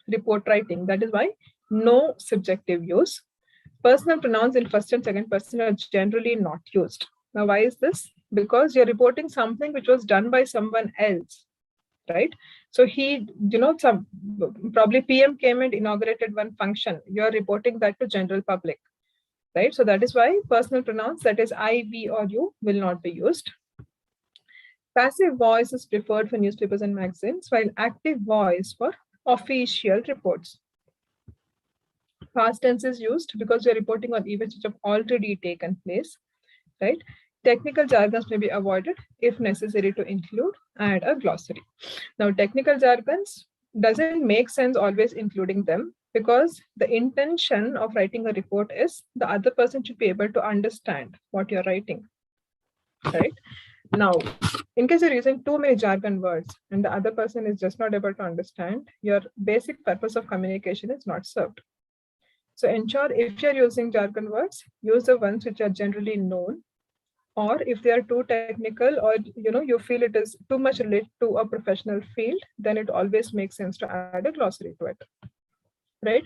report writing. That is why no subjective views. Personal pronouns in first and second person are generally not used. Now, why is this? Because you're reporting something which was done by someone else, right? So he, probably PM came and inaugurated one function. You're reporting that to general public, right? So that is why personal pronouns, that is I, we, or you, will not be used. Passive voice is preferred for newspapers and magazines, while active voice for official reports. Past tense is used because you're reporting on events which have already taken place, right? Technical jargons may be avoided. If necessary to include, add a glossary. Now, technical jargons doesn't make sense always including them, because the intention of writing a report is the other person should be able to understand what you're writing, right? Now, in case you're using too many jargon words and the other person is just not able to understand, your basic purpose of communication is not served. So ensure if you're using jargon words, use the ones which are generally known, or if they are too technical, or you feel it is too much related to a professional field, then it always makes sense to add a glossary to it, right?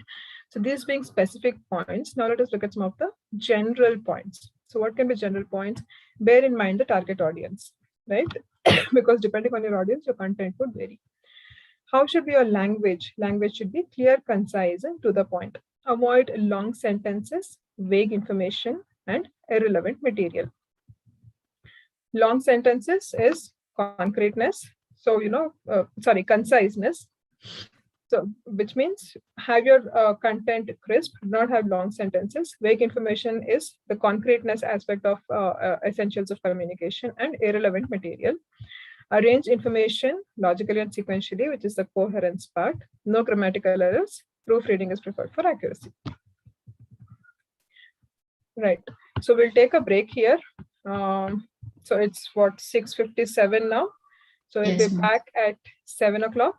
So these being specific points, now let us look at some of the general points. So what can be general points? Bear in mind the target audience, right? because depending on your audience, your content would vary. How should be your language? Language should be clear, concise, and to the point. Avoid long sentences, vague information, and irrelevant material. Long sentences is concreteness. So, conciseness. So, which means have your content crisp, not have long sentences. Vague information is the concreteness aspect of essentials of communication, and irrelevant material. Arrange information logically and sequentially, which is the coherence part. No grammatical errors. Proofreading is preferred for accuracy. Right. So we'll take a break here. So it's what, 6:57 now. So we'll Yes, be ma'am. back at 7 o'clock.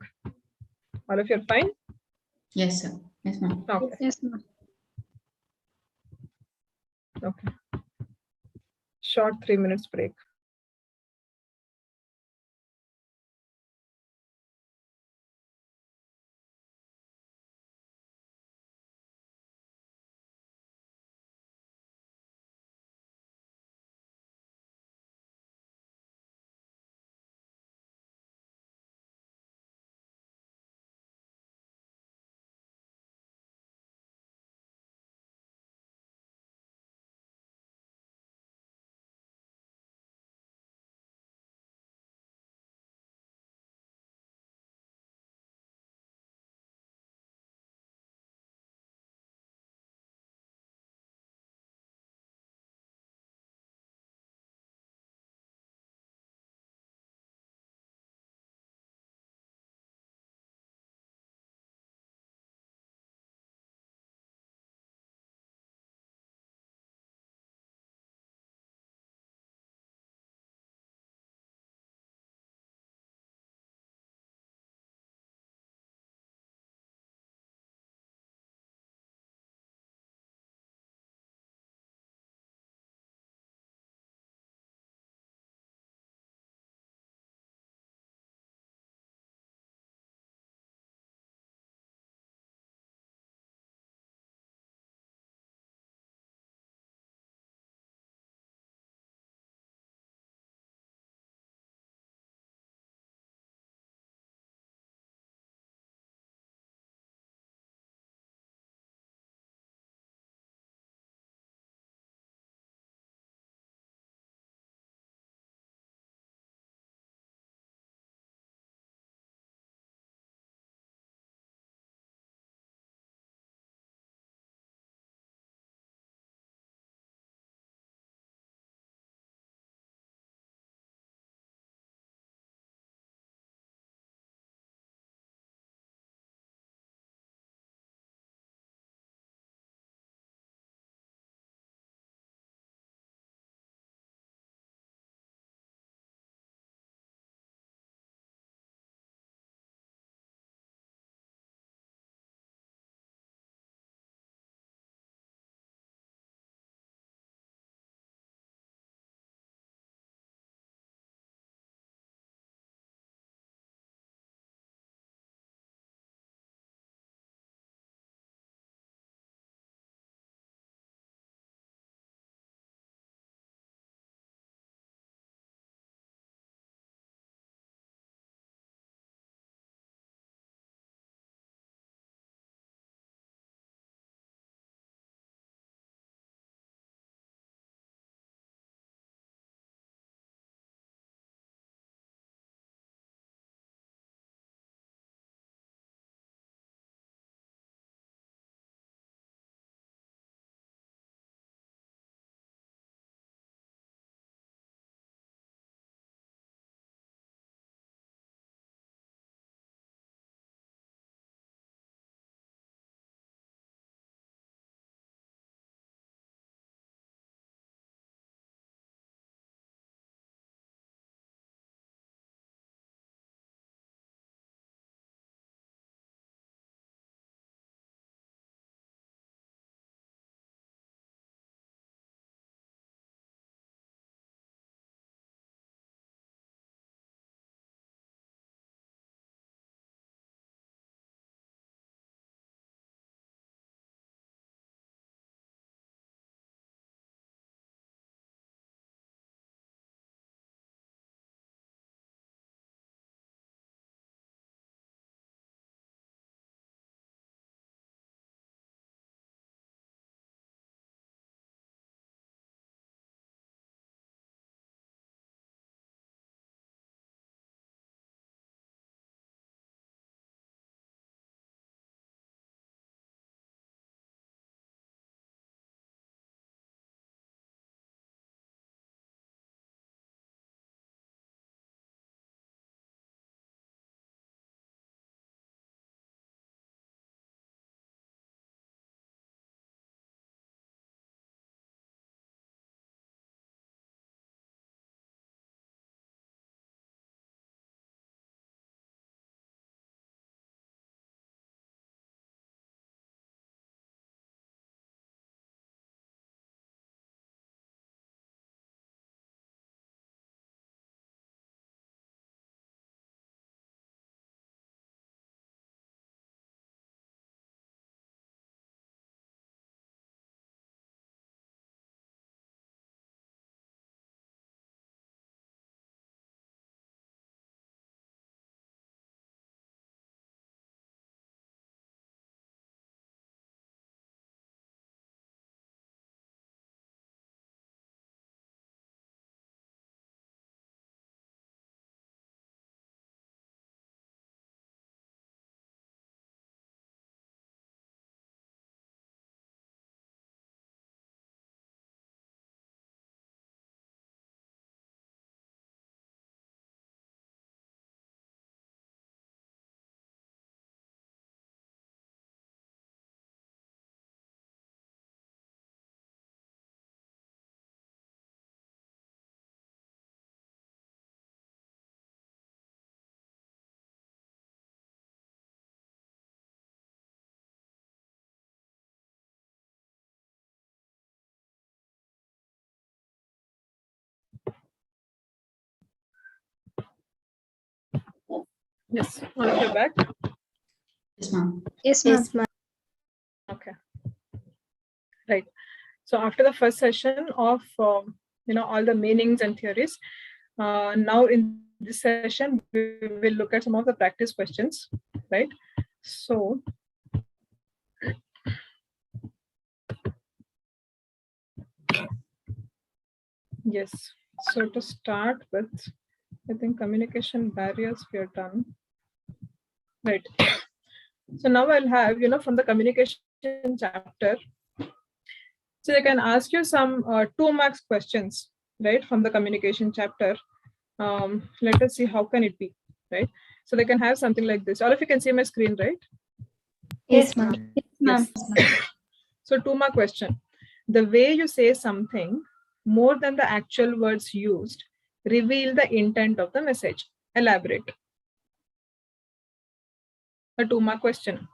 All of you are fine? Yes, sir. Yes, ma'am. Okay. Yes, ma'am. Okay. Short 3 minutes break. Yes, all of you back. Yes, ma'am. Yes, ma'am. Okay, right. So after the first session of all the meanings and theories, now in this session we will look at some of the practice questions, right? So yes, so to start with, I think communication barriers we are done, right? So now I'll have from the communication chapter. So they can ask you some 2 marks questions, right, from the communication chapter. Let us see how can it be, right? So they can have something like this. All of you can see my screen, right? Yes, ma'am. Yes. So 2 mark question. The way you say something more than the actual words used reveal the intent of the message. Elaborate. A 2 mark question.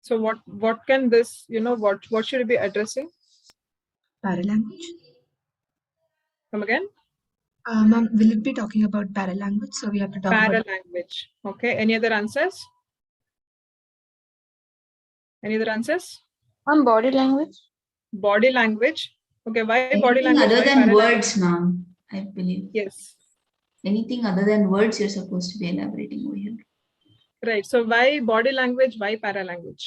So what can this, what should it be addressing? Paralanguage. Come again? Ma'am, will it be talking about paralanguage? So we have to talk about Paralanguage. Okay. Any other answers? Any other answers? On body language. Body language. Okay. Why body Anything language? other Why than paralanguage? words, ma'am, I believe. Yes. Anything other than words, you're supposed to be elaborating over here. Right. So why body language? Why paralanguage?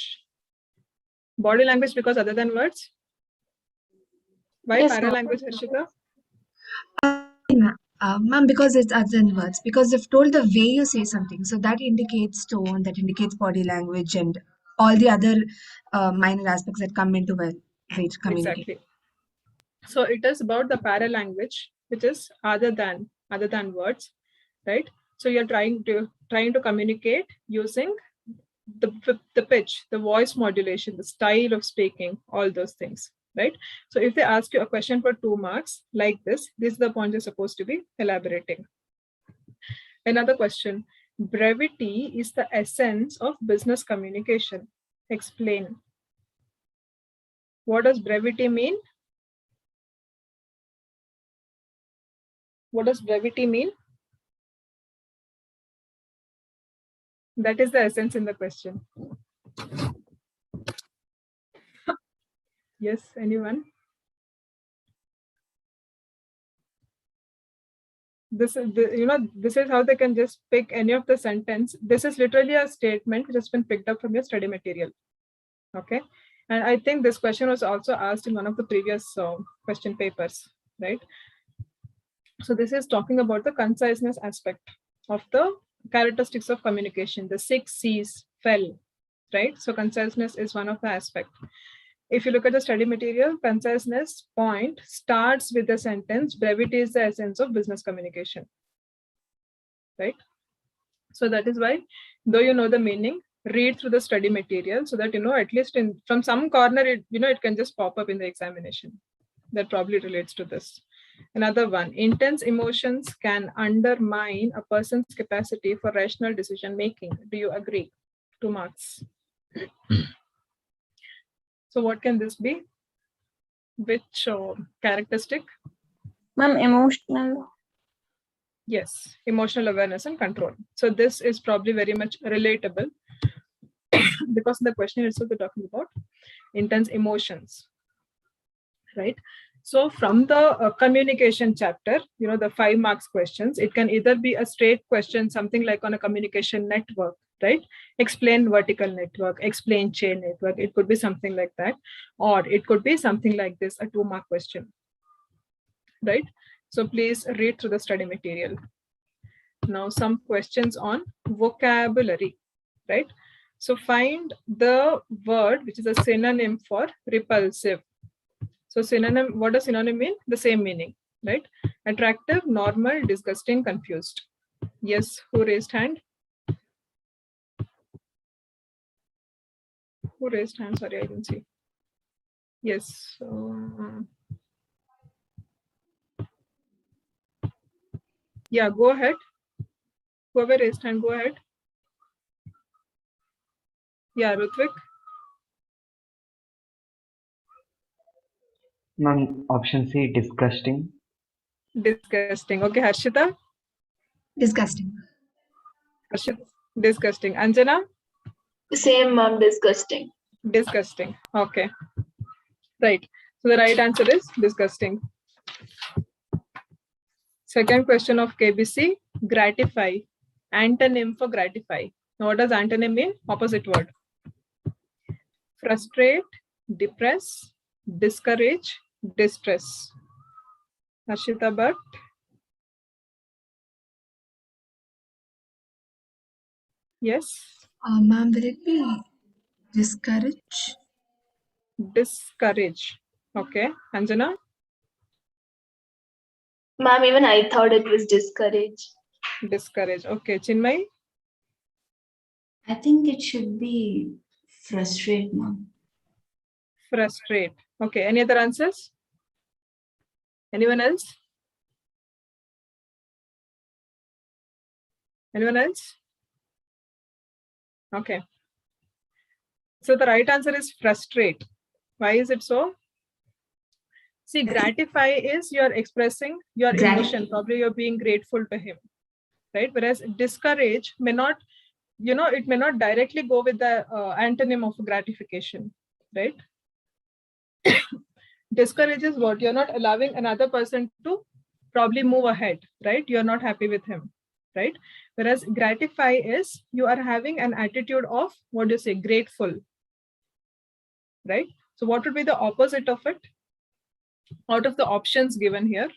Body language because other than words? Why Yes, ma'am. paralanguage, Harshita? ma'am, because it's other than words. Because if told the way you say something, so that indicates tone, that indicates body language, and all the other minor aspects that come into way to communicate. Exactly. So it is about the paralanguage, which is other than words, right? So you're trying to communicate using the pitch, the voice modulation, the style of speaking, all those things, right? So if they ask you a question for 2 marks like this is the point you're supposed to be elaborating. Another question: brevity is the essence of business communication. Explain. What does brevity mean? What does brevity mean? That is the essence in the question. Yes, anyone? This is this is how they can just pick any of the sentence. This is literally a statement which has been picked up from your study material. Okay, and I think this question was also asked in one of the previous question papers, right? So this is talking about the conciseness aspect of the characteristics of communication. The 6 C's fell, right? So conciseness is one of the aspects. If you look at the study material, conciseness point starts with the sentence, brevity is the essence of business communication, right? So that is why, though you know the meaning, read through the study material so that, at least from some corner, it can just pop up in the examination. That probably relates to this. Another one, intense emotions can undermine a person's capacity for rational decision making. Do you agree? 2 marks. So what can this be? Which characteristic? Ma'am, emotional. Yes, emotional awareness and control. So this is probably very much relatable because the question itself we're talking about intense emotions, right? So from the communication chapter, the 5 marks questions, it can either be a straight question, something like on a communication network, right? Explain vertical network, explain chain network. It could be something like that, or it could be something like this, a 2 mark question, right? So please read through the study material. Now some questions on vocabulary, right? So find the word which is a synonym for repulsive. So synonym, what does synonym mean? The same meaning, right? Attractive, normal, disgusting, confused. Yes, who raised hand? Who raised hand? Sorry, I didn't see. Yes. Yeah, go ahead. Whoever raised hand, go ahead. Yeah, Rutvik. Ma'am, option C, disgusting. Disgusting. Okay, Harshita? Disgusting. Harshita, disgusting. Anjana? Same, ma'am. Disgusting. Disgusting. Okay. Right. So the right answer is disgusting. Second question of KBC, gratify. Antonym for gratify. Now what does antonym mean? Opposite word. Frustrate, depress, discourage, distress. Harshita Bhatt. Yes. Ma'am, will it be discourage? Discourage. Okay. Anjana? Ma'am, even I thought it was discourage. Discourage. Okay. Chinmay? I think it should be frustrate, ma'am. Frustrate. Okay. Any other answers? Anyone else? Anyone else? Okay. So the right answer is frustrate. Why is it so? See, gratify is you're expressing your emotion. Probably you're being grateful to him, right? Whereas discourage may not, it may not directly go with the antonym of gratification, right? Discourage is what? You're not allowing another person to probably move ahead, right? You're not happy with him, right? Whereas gratify is you are having an attitude of, what do you say, grateful, right? So what would be the opposite of it? Out of the options given here?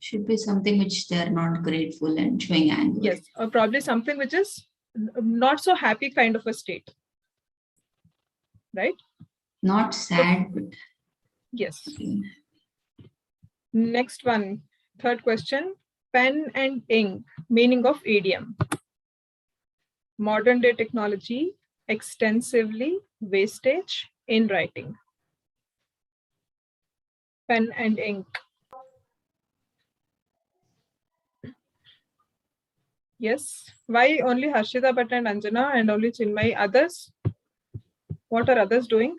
Should be something which they're not grateful and showing anger. Yes, or probably something which is not so happy kind of a state, right? Not sad, but Yes. Next one, third question, pen and ink, meaning of idiom. Modern day technology, extensively, wastage, in writing. Pen and ink. Yes. Why only Harshita Bhatt and Anjana and only Chinmay? Others? What are others doing?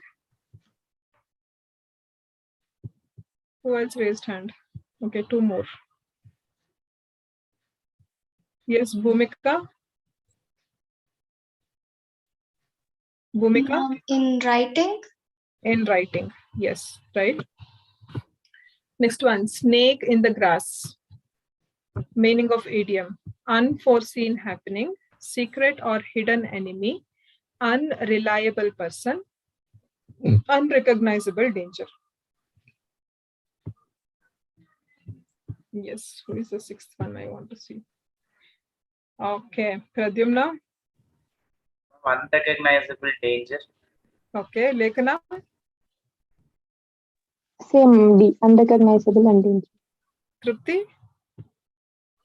Who else raised hand? Okay, two more. Yes, Bhumika. Bhumika? In writing? In writing. Yes, right. Next one, snake in the grass. Meaning of idiom. Unforeseen happening, secret or hidden enemy, unreliable person, unrecognizable danger. Yes, who is the sixth one I want to see? Okay, Pradyumna. Unrecognizable danger. Okay, Lekana. Same D, unrecognizable and danger. Trupti.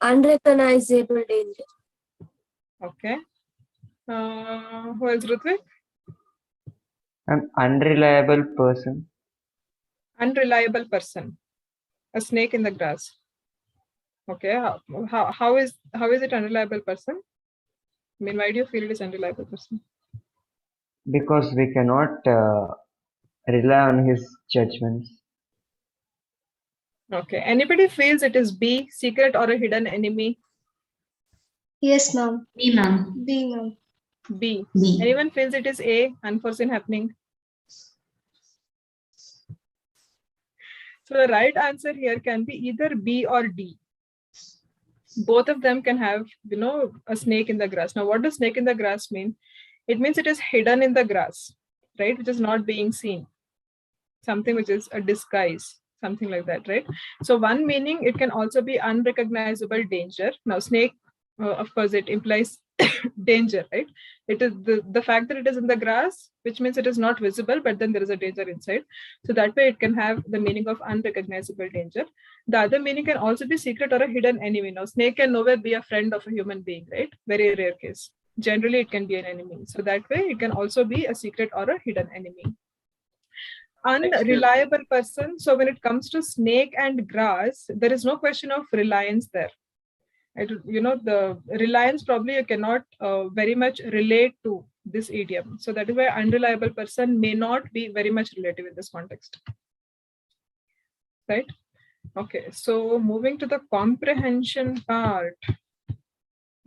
Unrecognizable danger. Okay. Who else, Rutvik? An unreliable person. Unreliable person. A snake in the grass. Okay. How is it unreliable person? I mean, why do you feel it is unreliable person? Because we cannot rely on his judgments. Okay. Anybody feels it is B, secret or a hidden enemy? Yes, ma'am. B, ma'am. B, ma'am. B. B. Anyone feels it is A, unforeseen happening? So the right answer here can be either B or D. Both of them can have, a snake in the grass. Now, what does snake in the grass mean? It means it is hidden in the grass, right? Which is not being seen. Something which is a disguise, something like that, right? So one meaning, it can also be unrecognizable danger. Now, snake, of course, it implies danger, right? It is the fact that it is in the grass, which means it is not visible, but then there is a danger inside. So that way it can have the meaning of unrecognizable danger. The other meaning can also be secret or a hidden enemy. Now, snake can nowhere be a friend of a human being, right? Very rare case. Generally, it can be an enemy. So that way it can also be a secret or a hidden enemy. Unreliable person. So when it comes to snake and grass, there is no question of reliance there. The reliance probably you cannot very much relate to this idiom. So that is why unreliable person may not be very much relative in this context. Right? Okay, so moving to the comprehension part,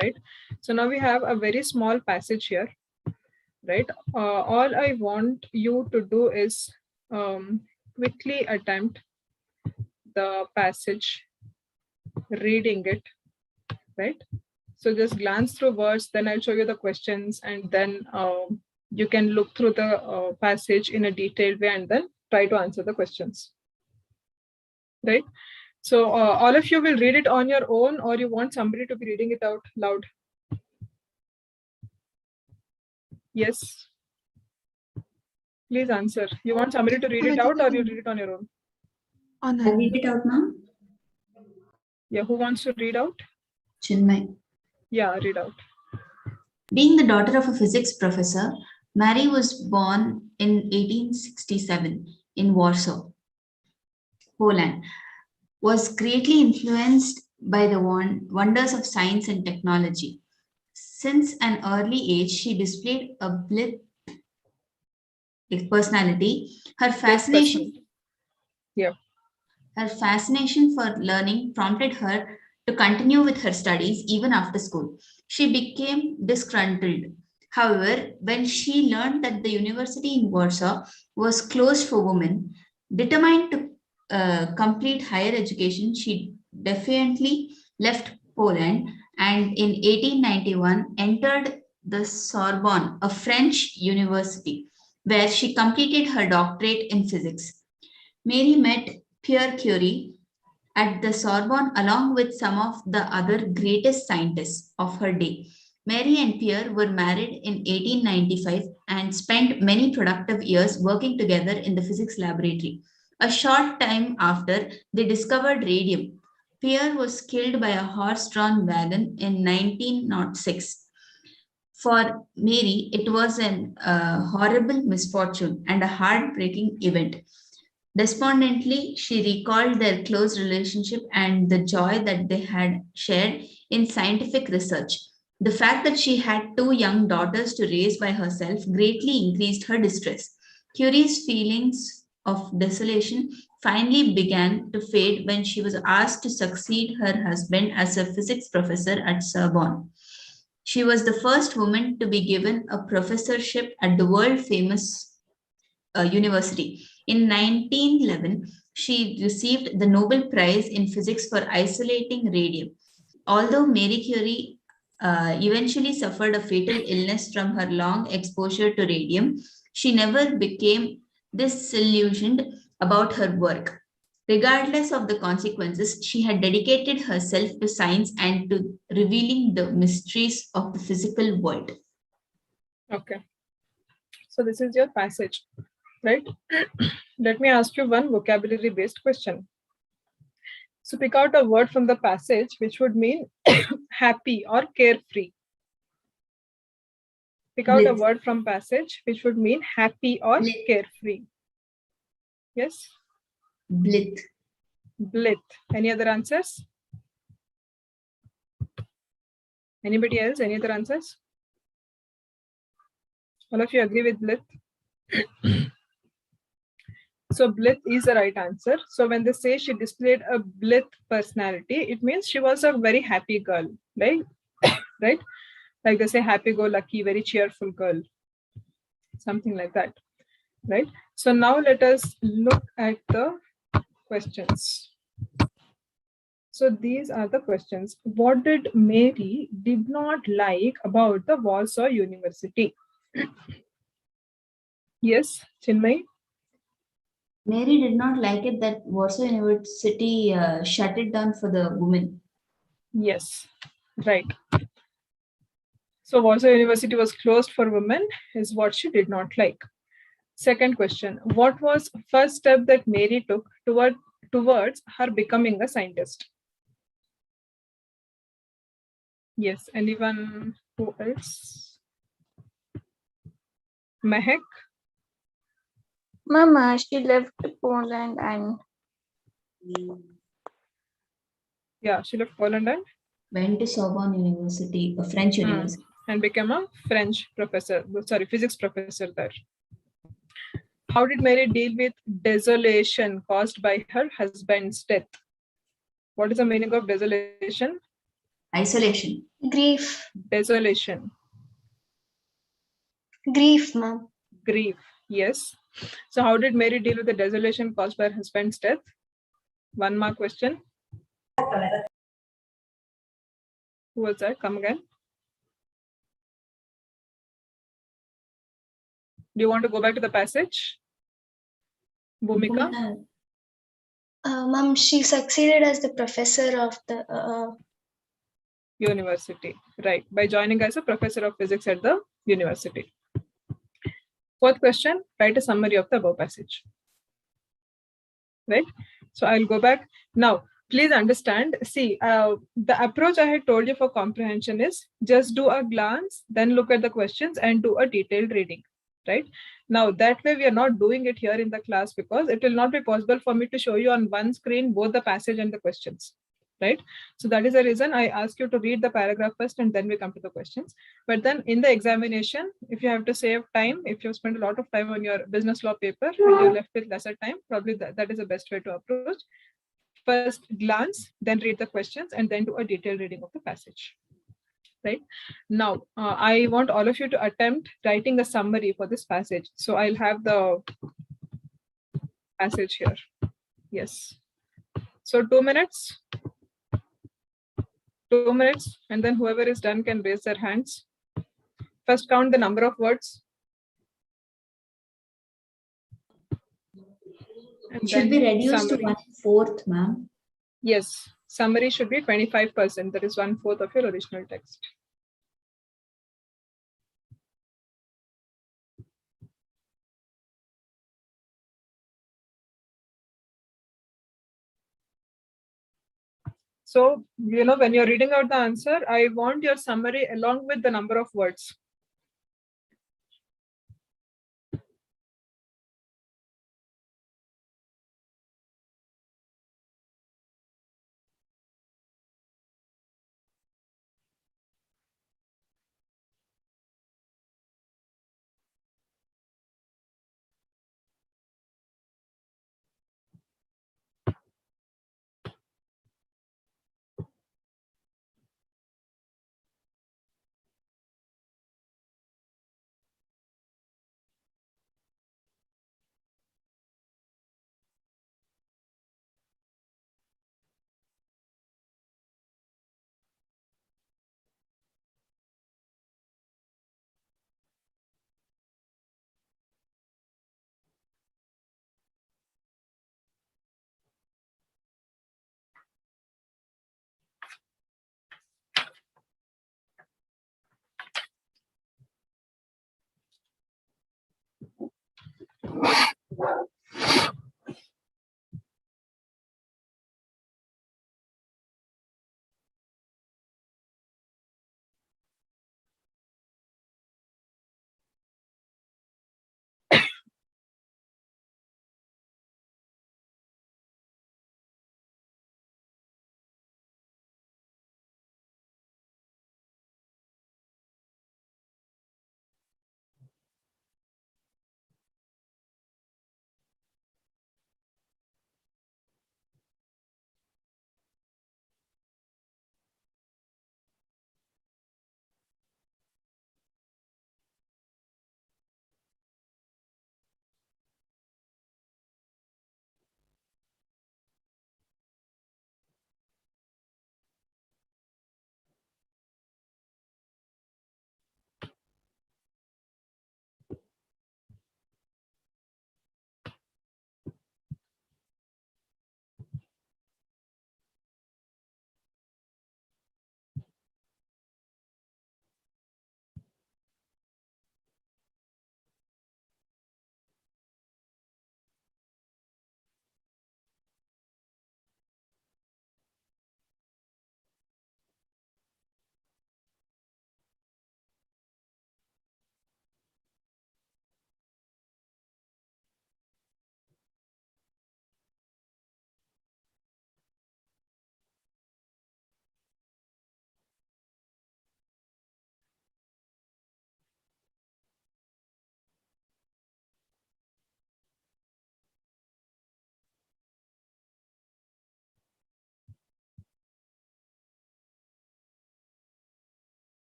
right? So now we have a very small passage here, right? All I want you to do is quickly attempt the passage, reading it, right? So just glance through words, then I'll show you the questions, and then you can look through the passage in a detailed way and then try to answer the questions, right? So all of you will read it on your own, or you want somebody to be reading it out loud? Yes. Please answer. You want somebody to read it out, or you read it on your own? On I'll read it out now. Yeah, who wants to read out? Chinmay. Yeah, read out. Being the daughter of a physics professor, Mary was born in 1867 in Warsaw, Poland. Was greatly influenced by the wonders of science and technology. Since an early age, she displayed a blitz personality. Her fascination for learning prompted her to continue with her studies even after school. She became disgruntled. However, when she learned that the university in Warsaw was closed for women, determined to complete higher education, she defiantly left Poland and in 1891 entered the Sorbonne, a French university, where she completed her doctorate in physics. Mary met Pierre Curie at the Sorbonne along with some of the other greatest scientists of her day. Mary and Pierre were married in 1895 and spent many productive years working together in the physics laboratory. A short time after, they discovered radium. Pierre was killed by a horse-drawn wagon in 1906. For Mary, it was an horrible misfortune and a heartbreaking event. Despondently, she recalled their close relationship and the joy that they had shared in scientific research. The fact that she had two young daughters to raise by herself greatly increased her distress. Curie's feelings of desolation finally began to fade when she was asked to succeed her husband as a physics professor at Sorbonne. She was the first woman to be given a professorship at the world famous university. In 1911, she received the Nobel Prize in Physics for isolating radium. Although Marie Curie eventually suffered a fatal illness from her long exposure to radium, she never became disillusioned about her work. Regardless of the consequences, she had dedicated herself to science and to revealing the mysteries of the physical world. Okay. So this is your passage, right? Let me ask you one vocabulary-based question. So pick out a word from the passage which would mean happy or carefree. Pick out a Blitz. word from passage which would mean happy or Blitz. carefree. Yes? Blitz. Blith. Any other answers? Anybody else? Any other answers? All of you agree with blith? So blith is the right answer. So when they say she displayed a blith personality, it means she was a very happy girl, right? Right? Like they say happy-go-lucky, very cheerful girl. Something like that, right? So now let us look at the questions. So these are the questions. What did Mary did not like about the Warsaw University? Yes, Chinmay? Mary did not like it that Warsaw University shut it down for the women. Yes, right. So Warsaw University was closed for women is what she did not like. Second question, what was first step that Mary took towards her becoming a scientist? Yes, anyone who else? Mehak? Mama, she left Poland and Yeah, she left Poland and Went to Sorbonne University, a French university. And became a French professor, sorry, physics professor there. How did Mary deal with desolation caused by her husband's death? What is the meaning of desolation? Isolation. Grief. Desolation. Grief, ma'am. Grief. Yes. So how did Mary deal with the desolation caused by her husband's death? 1 mark question. Who was that? Come again. Do you want to go back to the passage? Bhumika? Ma'am, she succeeded as the professor of the University. Right. By joining as a professor of physics at the university. 4th question, write a summary of the above passage. Right. So I'll go back. Now, please understand, see, the approach I had told you for comprehension is just do a glance, then look at the questions and do a detailed reading. Right. Now, that way we are not doing it here in the class because it will not be possible for me to show you on one screen both the passage and the questions. Right. So that is the reason I ask you to read the paragraph first and then we come to the questions. But then in the examination, if you have to save time, if you spend a lot of time on your business law paper and you're left with lesser time, probably that is the best way to approach. First glance, then read the questions and then do a detailed reading of the passage. Right. Now, I want all of you to attempt writing a summary for this passage. So I'll have the passage here. Yes. So 2 minutes. 2 minutes, and then whoever is done can raise their hands. First count the number of words. Should be reduced summary. to 1/4, ma'am. Yes, summary should be 25%. That is 1/4 of your original text. So, when you're reading out the answer, I want your summary along with the number of words.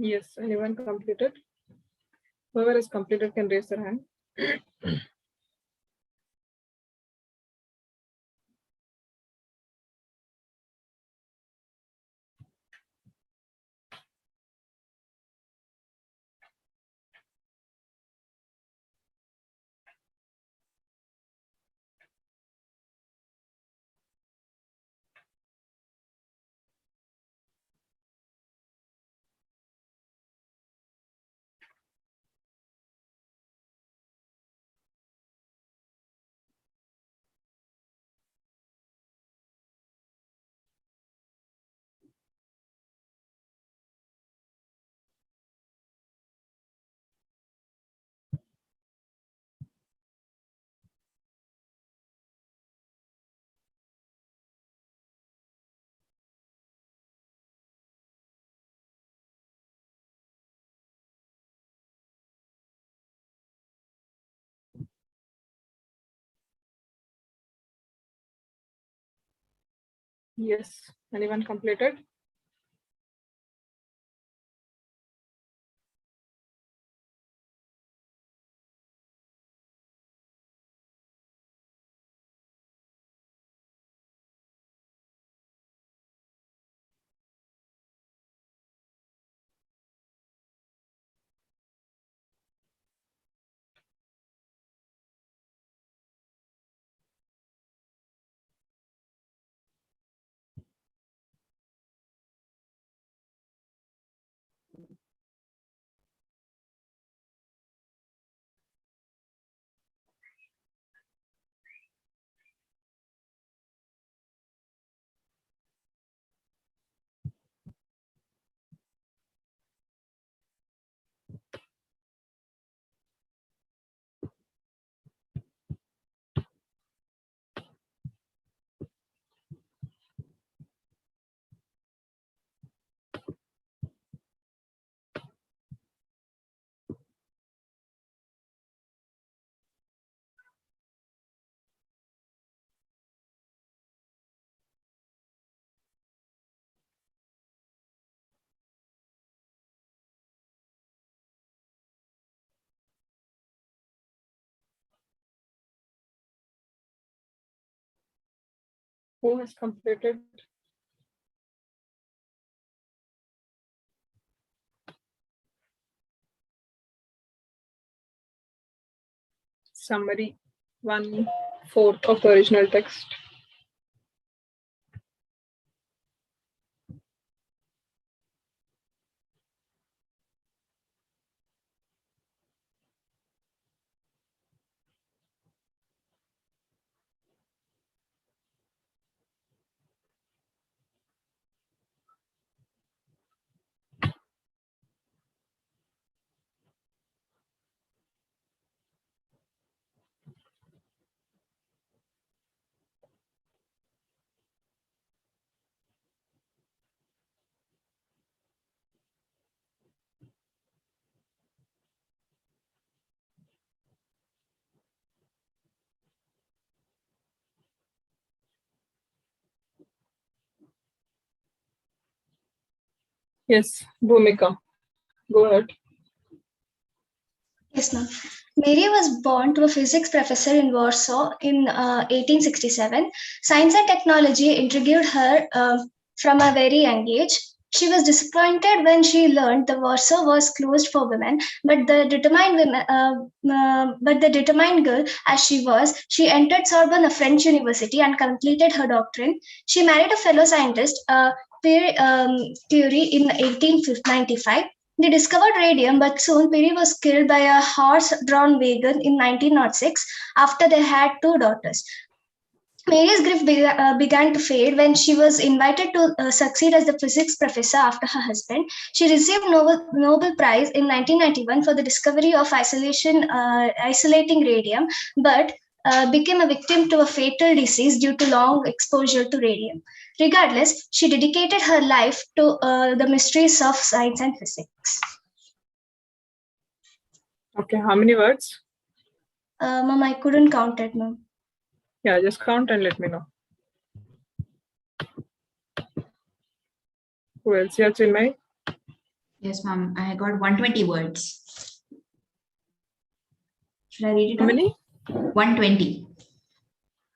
Yes, anyone completed? Whoever is completed can raise their hand. Yes, anyone completed? Who has completed? Summary 1/4 of the original text. Yes, Bhumika, go ahead. Yes, ma'am. Mary was born to a physics professor in Warsaw in 1867. Science and technology intrigued her from a very young age. She was disappointed when she learned the Warsaw was closed for women, but the determined girl as she was, she entered Sorbonne, a French university, and completed her doctorate. She married a fellow scientist, Pierre Curie, in 1895. They discovered radium, but soon Piri was killed by a horse-drawn wagon in 1906 after they had two daughters. Mary's grief began to fade when she was invited to succeed as the physics professor after her husband. She received Nobel Prize in 1991 for the discovery of isolating radium, but became a victim to a fatal disease due to long exposure to radium. Regardless, she dedicated her life to the mysteries of science and physics. Okay, how many words? Ma'am, I couldn't count it, ma'am. Yeah, just count and let me know. Who else? Yeah, Chinmay? Yes, ma'am. I got 120 words. Should I read it How out? many? 120.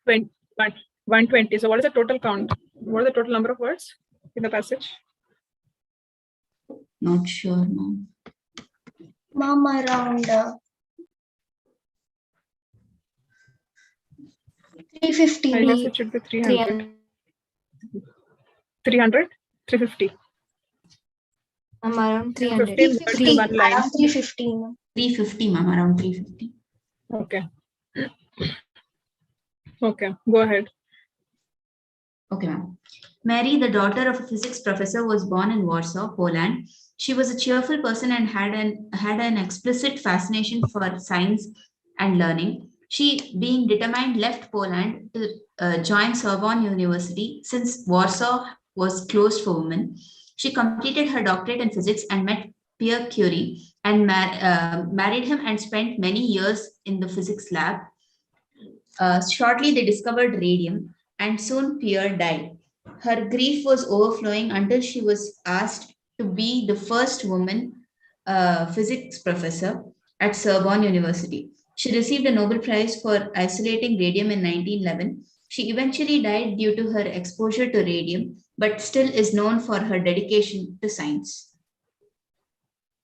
120. So what is the total count? What is the total number of words in the passage? Not sure, ma'am. Mom, around 350. I guess it should be 300. 300? 350. Ma'am, around 300. 15 words in one line. Around 350. ma'am. 350, ma'am. Around 350. Okay. Okay, go ahead. Okay, ma'am. Mary, the daughter of a physics professor, was born in Warsaw, Poland. She was a cheerful person and had an explicit fascination for science and learning. She, being determined, left Poland to join Sorbonne University since Warsaw was closed for women. She completed her doctorate in physics and met Pierre Curie and married him and spent many years in the physics lab. Shortly, they discovered radium, and soon Pierre died. Her grief was overflowing until she was asked to be the first woman physics professor at Sorbonne University. She received a Nobel Prize for isolating radium in 1911. She eventually died due to her exposure to radium, but still is known for her dedication to science.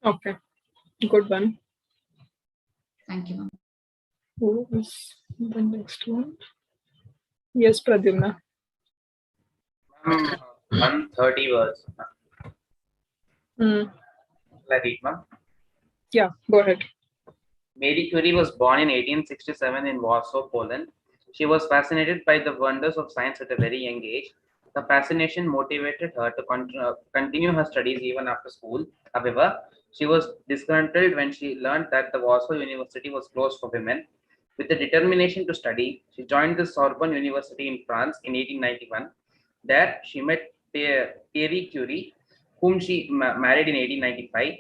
Okay, good one. Thank you, ma'am. Who is the next one? Yes, Pradyumna. 130 words. Hmm. Shall I read, ma'am? Yeah, go ahead. Marie Curie was born in 1867 in Warsaw, Poland. She was fascinated by the wonders of science at a very young age. The fascination motivated her to continue her studies even after school. However, she was disgruntled when she learned that the Warsaw University was closed for women. With the determination to study, she joined the Sorbonne University in France in 1891. There, she met Pierre Curie, whom she married in 1895.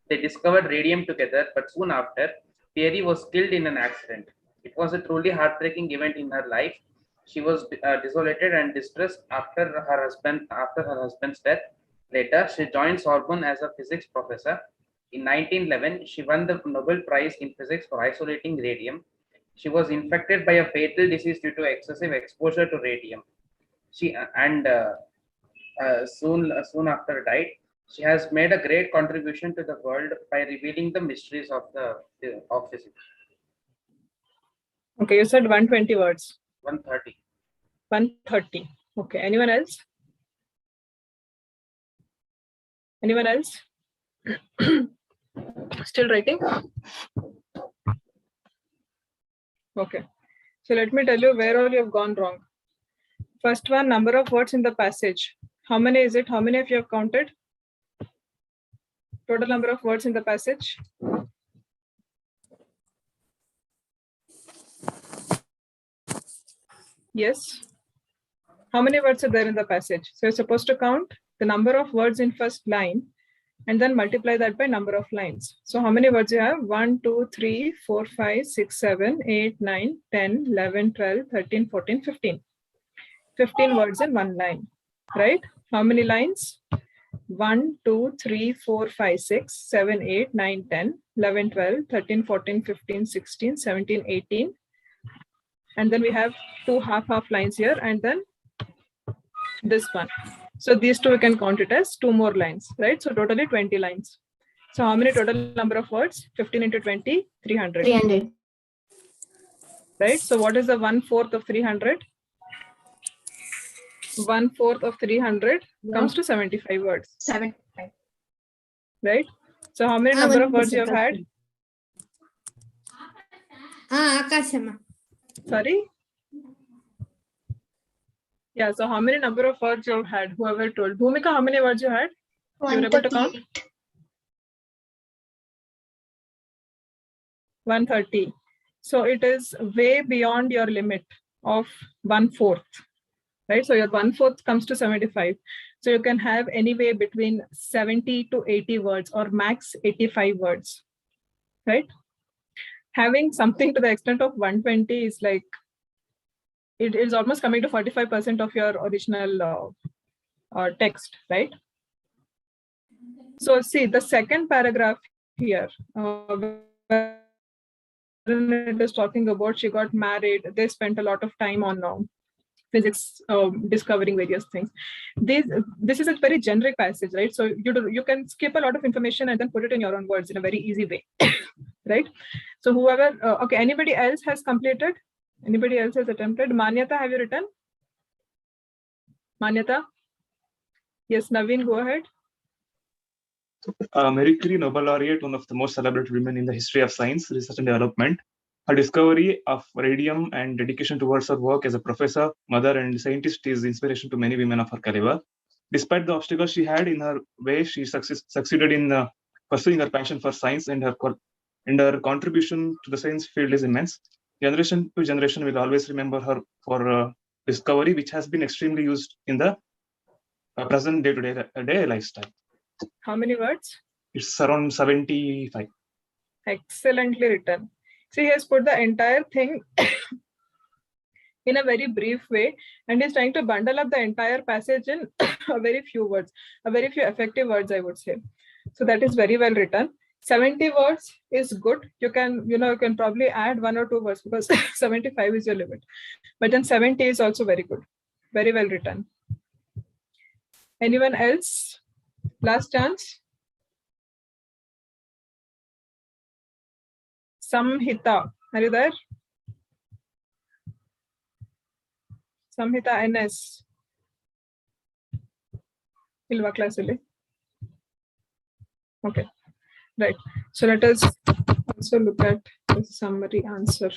They discovered radium together, but soon after, Pierre was killed in an accident. It was a truly heartbreaking event in her life. She was desolated and distressed after her husband's death. Later, she joined Sorbonne as a physics professor. In 1911, she won the Nobel Prize in Physics for isolating radium. She was infected by a fatal disease due to excessive exposure to radium. She soon after died. She has made a great contribution to the world by revealing the mysteries of physics. Okay, you said 120 words. 130. 130. Okay, anyone else? Anyone else? Still writing? Okay. So let me tell you where all you have gone wrong. First one, number of words in the passage. How many is it? How many of you have counted? Total number of words in the passage? Yes. How many words are there in the passage? So you're supposed to count the number of words in first line and then multiply that by number of lines. So how many words you have? 1, 2, 3, 4, 5, 6, 7, 8, 9, 10, 11, 12, 13, 14, 15. 15 words in one line, right? How many lines? 1, 2, 3, 4, 5, 6, 7, 8, 9, 10, 11, 12, 13, 14, 15, 16, 17, 18. And then we have two half lines here and then this one. So these two we can count it as two more lines, right? So totally 20 lines. So how many total number of words? 15 into 20, 300. 300. Right? So what is the 1/4 of 300? 1/4 of 300 comes to 75 words. 75. Right? So how many number of words you have had? Akashama. Sorry? Yeah, so how many number of words you have had? Whoever told. Bhumika, how many words you had? You were able to count? 130. So it is way beyond your limit of 1/4. Right? So your 1/4 comes to 75. So you can have anywhere between 70 to 80 words or max 85 words. Right? Having something to the extent of 120 is like, it is almost coming to 45% of your original text, right? So see the second paragraph here, it is talking about she got married, they spent a lot of time on physics, discovering various things. This is a very generic passage, right? So you can skip a lot of information and then put it in your own words in a very easy way, right? So whoever, okay, anybody else has completed? Anybody else has attempted? Manyata, have you written? Manyata? Yes, Naveen, go ahead. Marie Curie, Nobel laureate, one of the most celebrated women in the history of science, research and development. Her discovery of radium and dedication towards her work as a professor, mother, and scientist is inspiration to many women of her caliber. Despite the obstacles she had in her way, she succeeded in pursuing her passion for science, and her contribution to the science field is immense. Generation to generation will always remember her for discovery, which has been extremely used in the present day-to-day lifestyle. How many words? It's around 75. Excellently written. See, he has put the entire thing in a very brief way, and he's trying to bundle up the entire passage in a very few words, a very few effective words, I would say. So that is very well written. 70 words is good. You can probably add 1 or 2 words because 75 is your limit. But then 70 is also very good. Very well written. Anyone else? Last chance. Samhita, are you there? Samhita NS. Ilva class. Okay, right. So let us also look at the summary answer.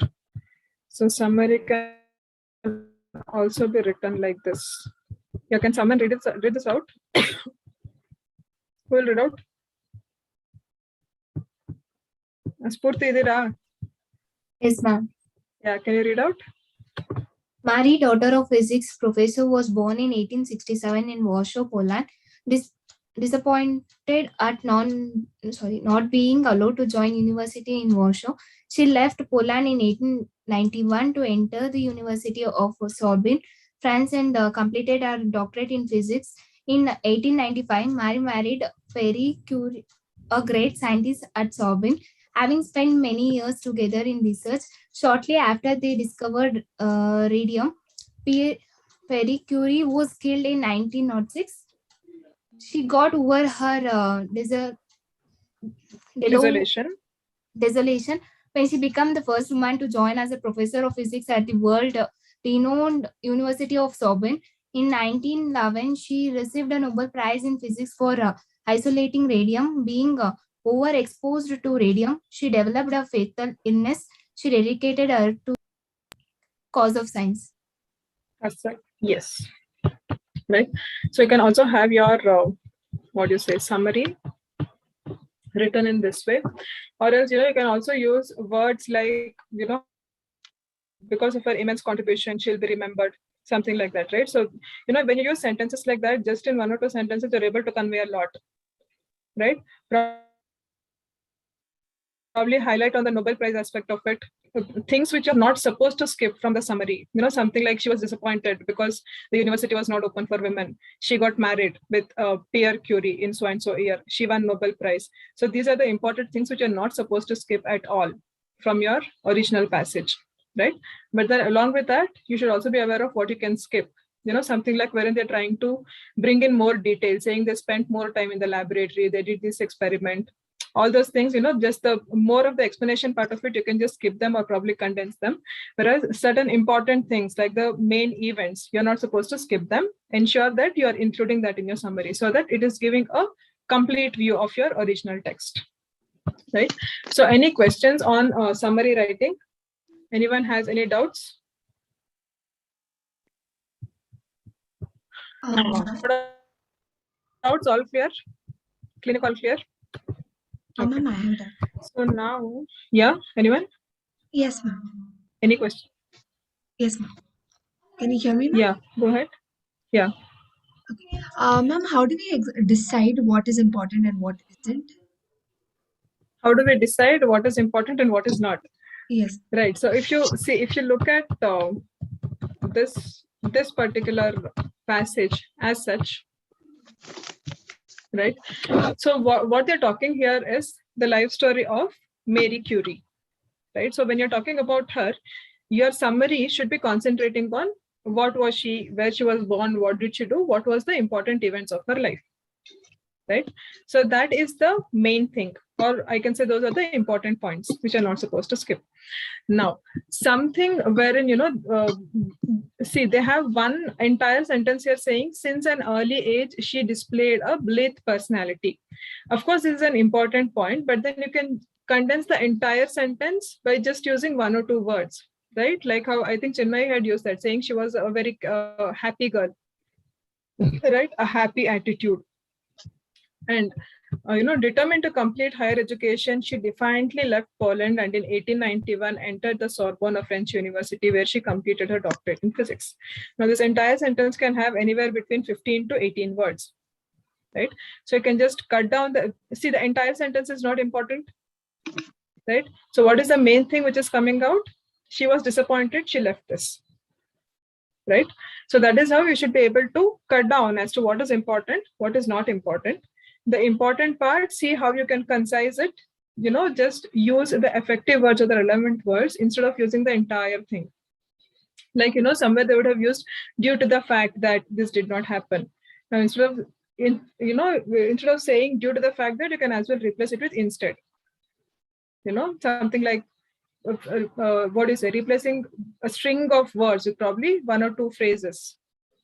So summary can also be written like this. Yeah, can someone read this out? Who will read out? Aspurti idira? Yes, ma'am. Yeah, can you read out? Marie, daughter of physics professor, was born in 1867 in Warsaw, Poland. Disappointed at not being allowed to join university in Warsaw, she left Poland in 1891 to enter the University of Sorbonne, France, and completed her doctorate in physics. In 1895, Marie married Pierre Curie, a great scientist at Sorbonne. Having spent many years together in research, shortly after they discovered radium, Pierre Curie was killed in 1906. She got over her desolation when she became the first woman to join as a professor of physics at the world-renowned University of Sorbonne. In 1911, she received a Nobel Prize in Physics for isolating radium. Being overexposed to radium, she developed a fatal illness. She dedicated her to cause of science. That's right. Yes. Right. So you can also have your summary written in this way, or else you can also use words like because of her immense contribution, she'll be remembered, something like that, right? So when you use sentences like that, just in 1 or 2 sentences, you're able to convey a lot, right? Probably highlight on the Nobel Prize aspect of it, things which you're not supposed to skip from the summary. Something like she was disappointed because the university was not open for women. She got married with Pierre Curie in so and so year. She won Nobel Prize. So these are the important things which you're not supposed to skip at all from your original passage, right? But then along with that, you should also be aware of what you can skip. Something like wherein they're trying to bring in more detail, saying they spent more time in the laboratory, they did this experiment. All those things, just the more of the explanation part of it, you can just skip them or probably condense them. Whereas certain important things like the main events, you're not supposed to skip them. Ensure that you are including that in your summary so that it is giving a complete view of your original text, right? So any questions on summary writing? Anyone has any doubts? Doubts all clear? Clinic all clear? Okay. Ma'am, I have that. So now, yeah, anyone? Yes, ma'am. Any question? Yes, ma'am. Can you hear me, ma'am? Yeah, go ahead. Yeah. Okay. Ma'am, how do we decide what is important and what isn't? How do we decide what is important and what is not? Yes. Right. So if you look at this particular passage as such, right? So what they're talking here is the life story of Marie Curie, right? So when you're talking about her, your summary should be concentrating on what was she, where she was born, what did she do, what was the important events of her life, right? So that is the main thing, or I can say those are the important points which are not supposed to skip. Now, something wherein, see, they have one entire sentence here saying, since an early age, she displayed a blithe personality. Of course, this is an important point, but then you can condense the entire sentence by just using one or two words, right? Like how I think Chinmay had used that, saying she was a very happy girl, right? A happy attitude. And determined to complete higher education, she defiantly left Poland and in 1891 entered the Sorbonne, a French university, where she completed her doctorate in physics. Now, this entire sentence can have anywhere between 15 to 18 words, right? So you can just cut down the entire sentence is not important, right? So what is the main thing which is coming out? She was disappointed, she left this, right? So that is how you should be able to cut down as to what is important, what is not important. The important part, see how you can concise it, just use the effective words or the relevant words instead of using the entire thing. Like, somewhere they would have used due to the fact that this did not happen. Now, instead of saying due to the fact that, you can as well replace it with instead. Something like, what is it? Replacing a string of words with probably one or two phrases,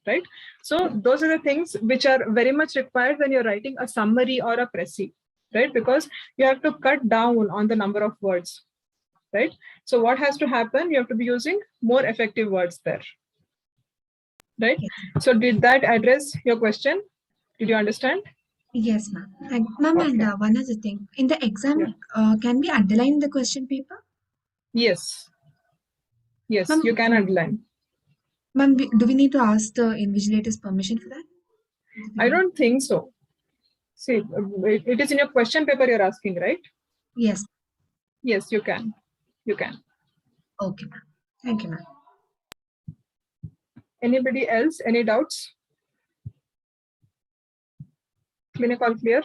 right? So those are the things which are very much required when you're writing a summary or a précis, right? Because you have to cut down on the number of words, right? So what has to happen? You have to be using more effective words there, right? So did that address your question? Did you understand? Yes, ma'am. Ma'am, Okay. and one other thing. In the exam, Yeah. can we underline the question paper? Yes. Yes, Ma'am, you can underline. Ma'am, do we need to ask the invigilator's permission for that? I don't think so. See, it is in your question paper you're asking, right? Yes. Yes, you can. You can. Okay, ma'am. Thank you, ma'am. Anybody else? Any doubts? Clinic all clear?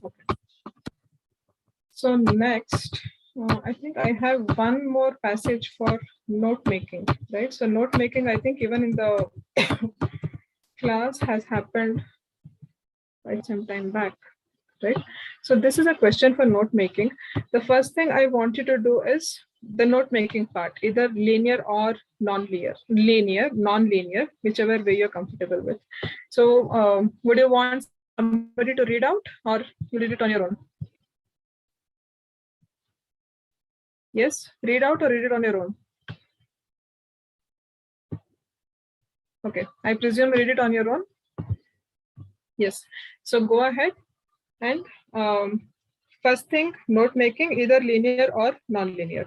Okay. So next, I think I have one more passage for note making, right? So note making, I think even in the class has happened quite some time back, right? So this is a question for note making. The first thing I want you to do is the note making part, either linear or non-linear, non-linear, whichever way you're comfortable with. So would you want somebody to read out, or you read it on your own? Yes, read out or read it on your own? Okay, I presume read it on your own. Yes, so go ahead and first thing, note making, either linear or non-linear.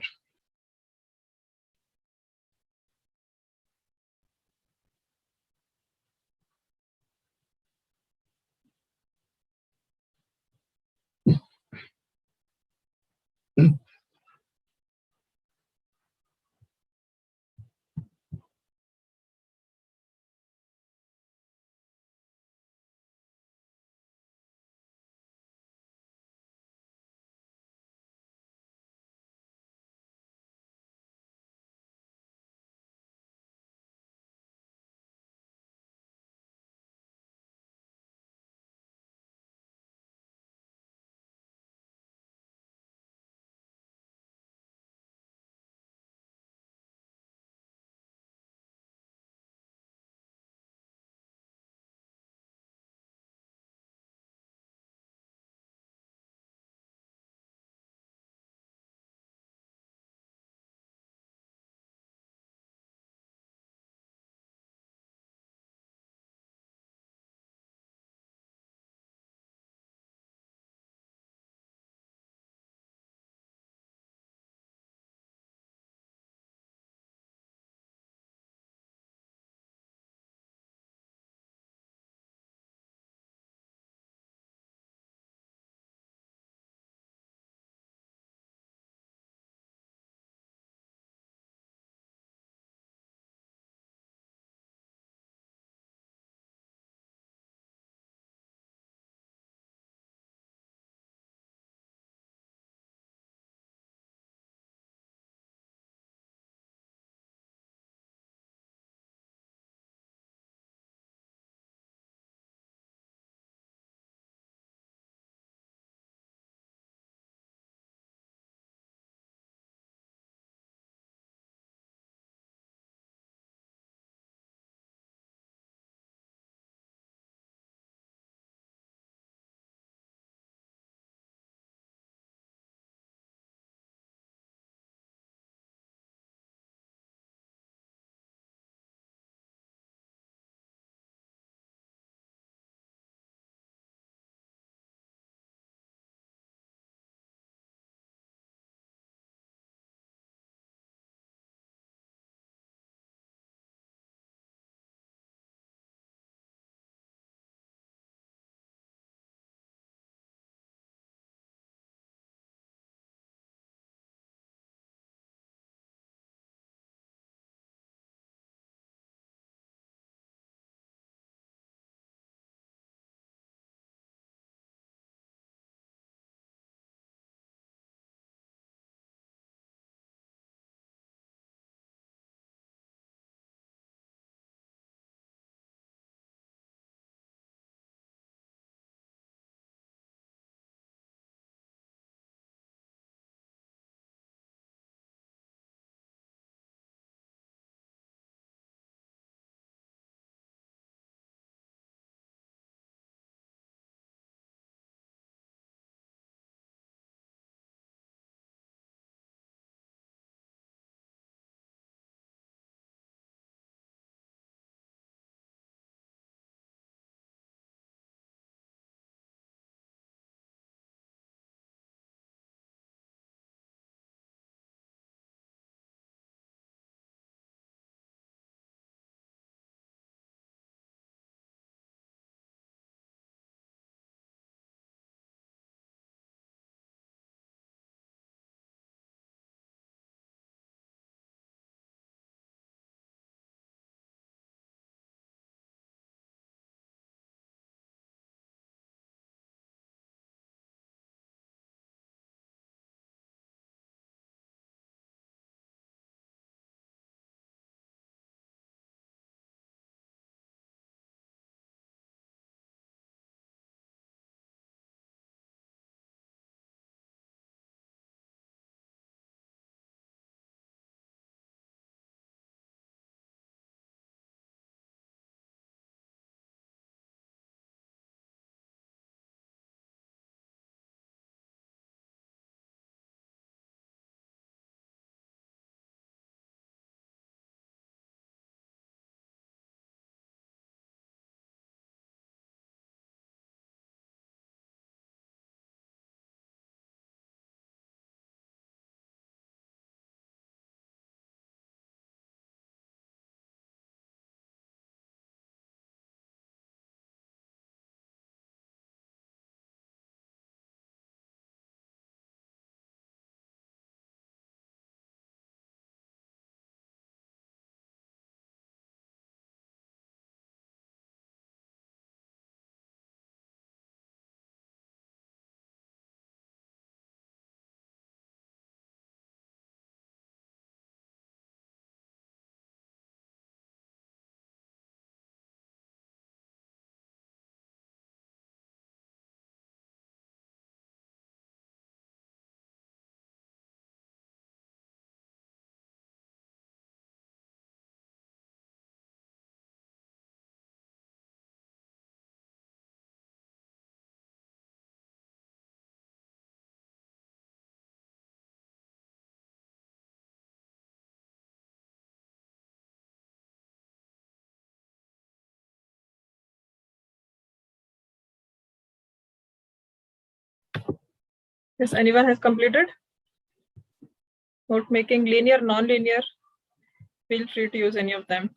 Yes, anyone has completed? Note making, linear, non-linear. Feel free to use any of them.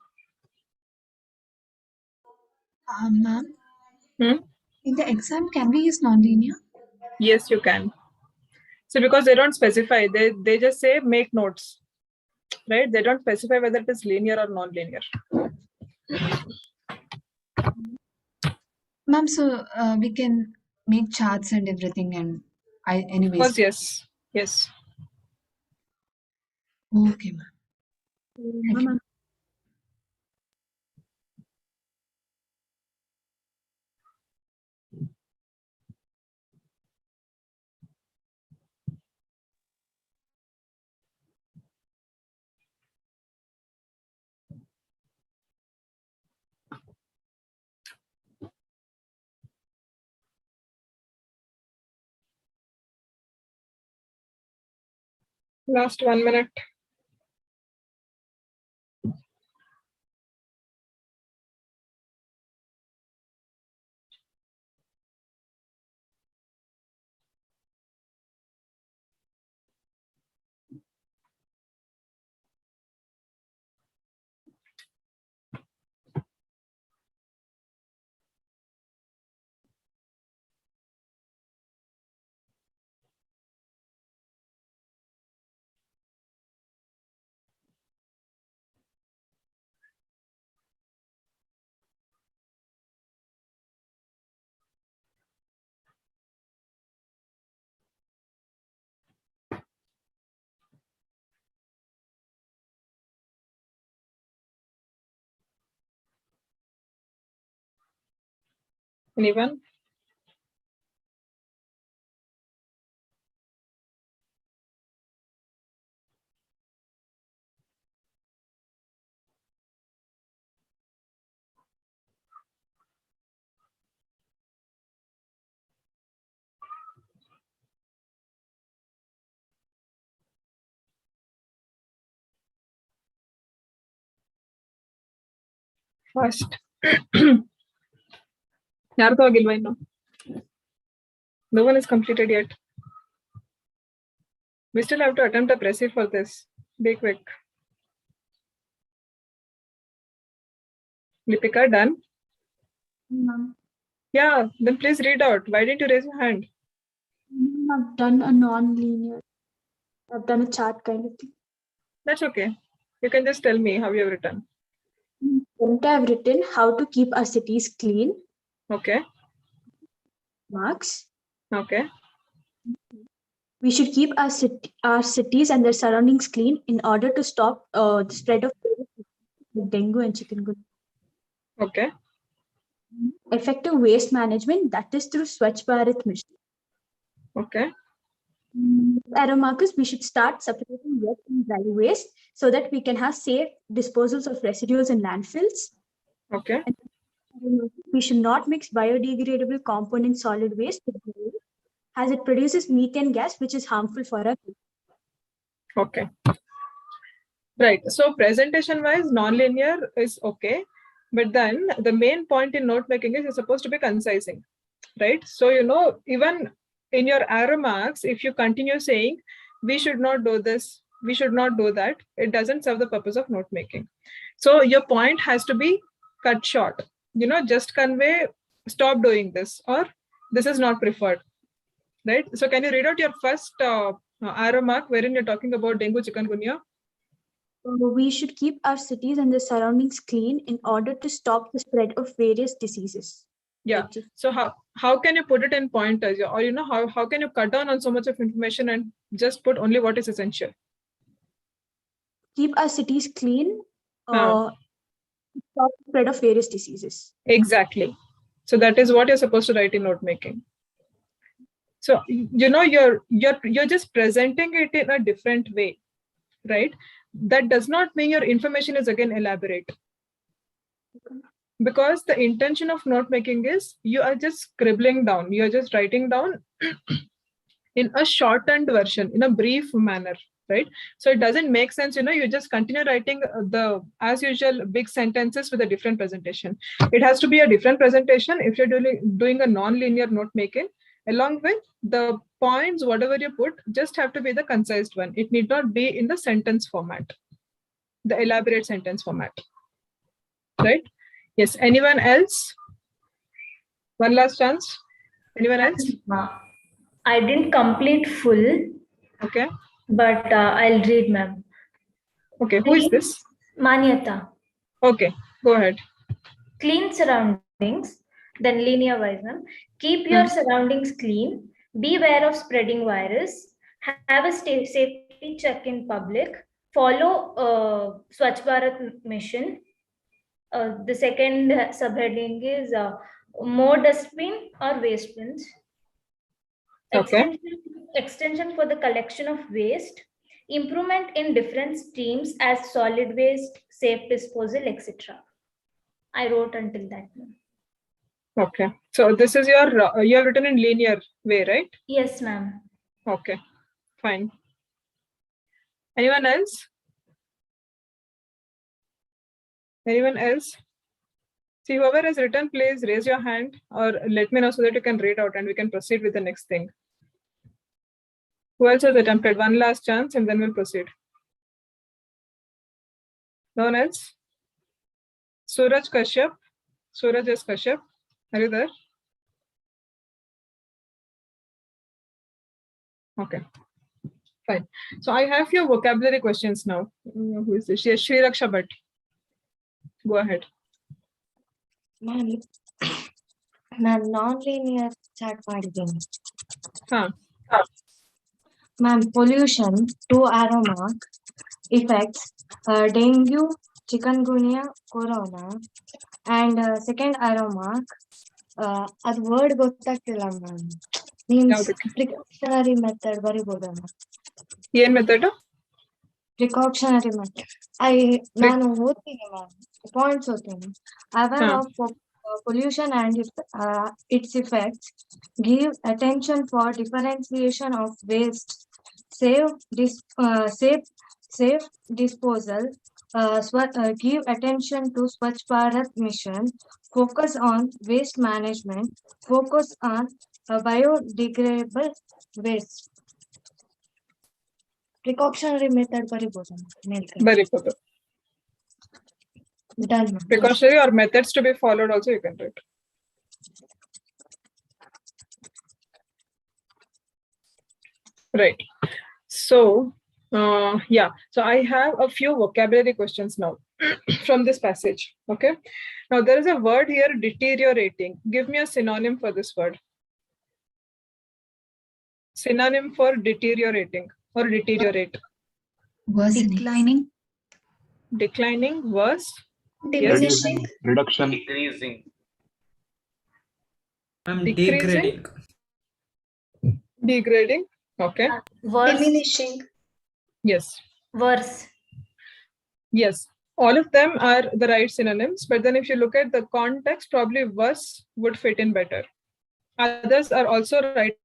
Ma'am, Hmm? in the exam, can we use non-linear? Yes, you can. So because they don't specify, they just say make notes, right? They don't specify whether it is linear or non-linear. Ma'am, so we can make charts and everything, and anyways. Of course, yes. Yes. Okay, ma'am. Thank you. Last 1 minute. Anyone? First. ಯಾರ್ದು ಆಗಿಲ್ವಾ ಇನ್ನು? No one is completed yet. We still have to attempt a Precis for this. Be quick. Lipika, done? No. Yeah, then please read out. Why didn't you raise your hand? I've done a non-linear. I've done a chart kind of thing. That's okay. You can just tell me how you have written. I've written how to keep our cities clean. Okay. Marks. Okay. We should keep our cities and their surroundings clean in order to stop the spread of dengue and chikungunya. Okay. Effective waste management, that is through Swachh Bharat mission. Okay. Arrow markers, we should start separating wet and dry waste so that we can have safe disposals of residuals in landfills. Okay. And we should not mix biodegradable component solid waste with dry waste, as it produces methane gas, which is harmful for us. Okay. Right. So presentation wise, non-linear is okay. But then the main point in note making is you're supposed to be concising, right? So, even in your arrow marks, if you continue saying, we should not do this, we should not do that, it doesn't serve the purpose of note making. So your point has to be cut short, just convey, stop doing this, or this is not preferred, right? So can you read out your first arrow mark wherein you're talking about dengue, chikungunya? We should keep our cities and the surroundings clean in order to stop the spread of various diseases. Yeah. So how can you put it in pointers, or how can you cut down on so much of information and just put only what is essential? Keep our cities clean, stop the spread of various diseases. Exactly. So that is what you're supposed to write in note making. So you're just presenting it in a different way, right? That does not mean your information is again elaborate. Because the intention of note making is you are just scribbling down, you're just writing down in a shortened version, in a brief manner, right? So it doesn't make sense, you just continue writing the as usual big sentences with a different presentation. It has to be a different presentation if you're doing a non-linear note making. Along with the points, whatever you put, just have to be the concise one. It need not be in the sentence format, the elaborate sentence format. Right? Yes. Anyone else? One last chance. Anyone else? I didn't complete full. Okay. But I'll read, ma'am. Okay. Who is this? Manyata. Okay. Go ahead. Clean surroundings. Then linear wise, ma'am. Keep your surroundings clean. Beware of spreading virus. Have a safety check in public. Follow Swachh Bharat mission. The second subheading is more dustbin or waste bins. Okay. Extension for the collection of waste. Improvement in different streams as solid waste, safe disposal, etc. I wrote until that. Okay. So this is your, you have written in linear way, right? Yes, ma'am. Okay. Fine. Anyone else? Anyone else? See, whoever has written, please raise your hand or let me know so that you can read out and we can proceed with the next thing. Who else has attempted? One last chance and then we'll proceed. No one else? Suraj Kashyap. Suraj S. Kashyap. Are you there? Okay. Fine. So I have your vocabulary questions now. Who is this? Yes, Shri Raksha Bhatt. Go ahead. Ma'am, non-linear start ಮಾಡಿದ್ದೀನಿ. Ma'am, pollution, 2 arrow mark, effects, dengue, chikungunya, corona, and second arrow mark, ಅದು word ಗೊತ್ತಾಗ್ತಿಲ್ಲ ma'am. Means precautionary method ಬರಿಬೋದ ma'am? ಏನ್ method? Precautionary method. ನಾನು ಓದ್ತೀನಿ ma'am, points ಓದ್ತೀನಿ. Aware of pollution and its effects, give attention for differentiation of waste, safe disposal, give attention to Swachh Bharat mission, focus on waste management, focus on biodegradable waste. Precautionary method bariboda. Bariboda. Done. Precautionary or methods to be followed also you can write. Right. So, yeah. So I have a few vocabulary questions now from this passage. Okay. Now there is a word here, deteriorating. Give me a synonym for this word. Synonym for deteriorating or deteriorate. Declining. Declining, worse. Diminishing. Reduction. Decreasing. Decreasing. Degrading. Okay. Worse. Diminishing. Yes. Worse. Yes. All of them are the right synonyms, but then if you look at the context, probably worse would fit in better. Others are also right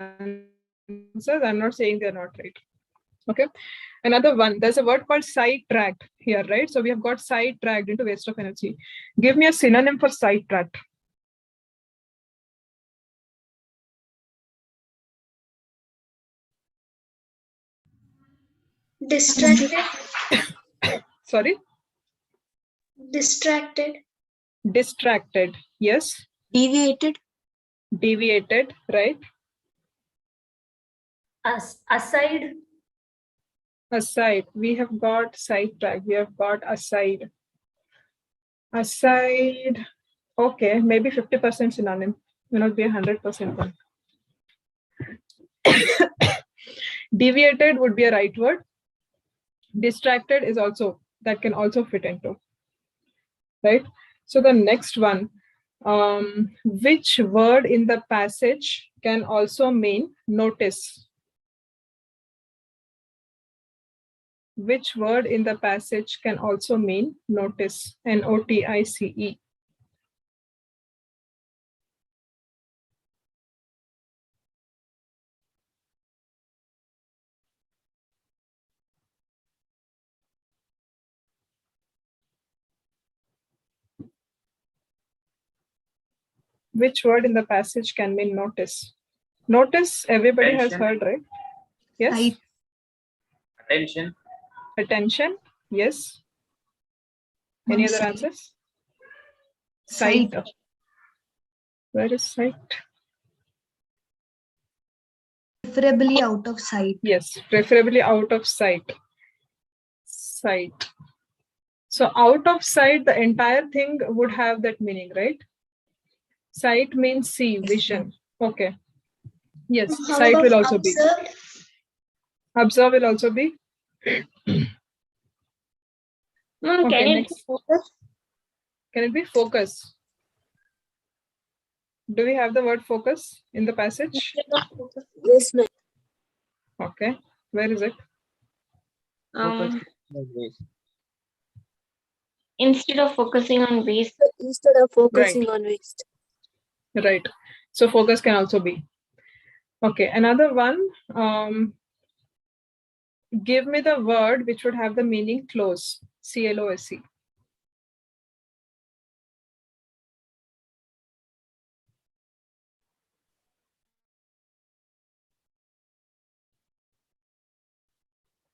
answers. I'm not saying they're not right. Okay. Another one, there's a word called sidetracked here, right? So we have got sidetracked into waste of energy. Give me a synonym for sidetracked. Distracted. Sorry? Distracted. Distracted. Yes. Deviated. Deviated, right? Aside. Aside. We have got sidetracked. We have got aside. Aside. Okay, maybe 50% synonym. May not be 100% one. Deviated would be a right word. Distracted is also, that can also fit into. Right? So the next one, which word in the passage can also mean notice? Which word in the passage can also mean notice? N-O-T-I-C-E. Which word in the passage can mean notice? Notice, everybody has Attention. heard, right? Yes. Sight. Attention. Attention. Yes. Any other answers? Sight. Where is sight? Preferably out of sight. Yes, preferably out of sight. Sight. So out of sight, the entire thing would have that meaning, right? Sight means see, vision. Okay. Yes, How sight about will also be. observed? Observe will also be. Ma'am, Okay, can it next. be focus? Can it be focus? Do we have the word focus in the passage? Yes, ma'am. Okay. Where is it? Instead of focusing on waste. Instead of focusing on waste. Right. So focus can also be. Okay. Another one. Give me the word which would have the meaning close. C-L-O-S-E.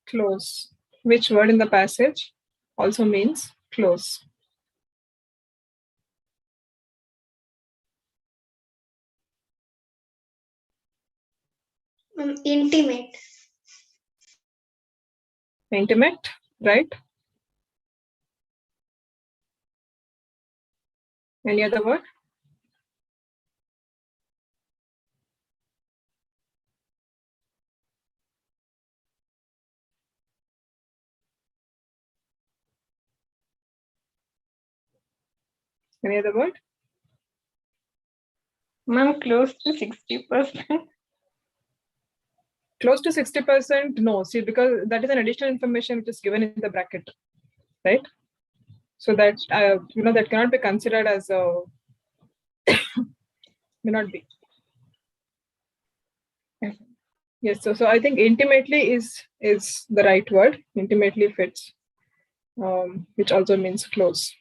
Close. Which word in the passage also means close? Intimate. Intimate, right? Any other word? Any other word? Ma'am, close to 60%. Close to 60%, no. See, because that is an additional information which is given in the bracket, right? So that, that cannot be considered as a, may not be. Yes, so I think intimately is the right word. Intimately fits, which also means close,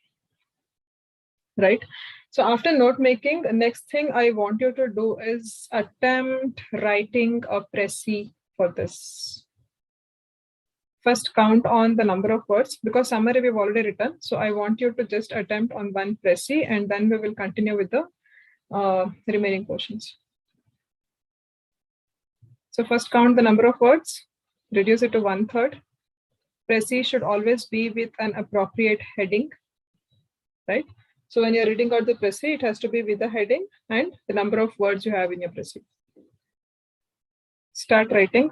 right? So after note making, the next thing I want you to do is attempt writing a précis for this. First count on the number of words, because summary we've already written. So I want you to just attempt on one précis, and then we will continue with the remaining portions. So first count the number of words, reduce it to 1/3. Précis should always be with an appropriate heading, right? So when you're reading out the précis, it has to be with the heading and the number of words you have in your précis. Start writing.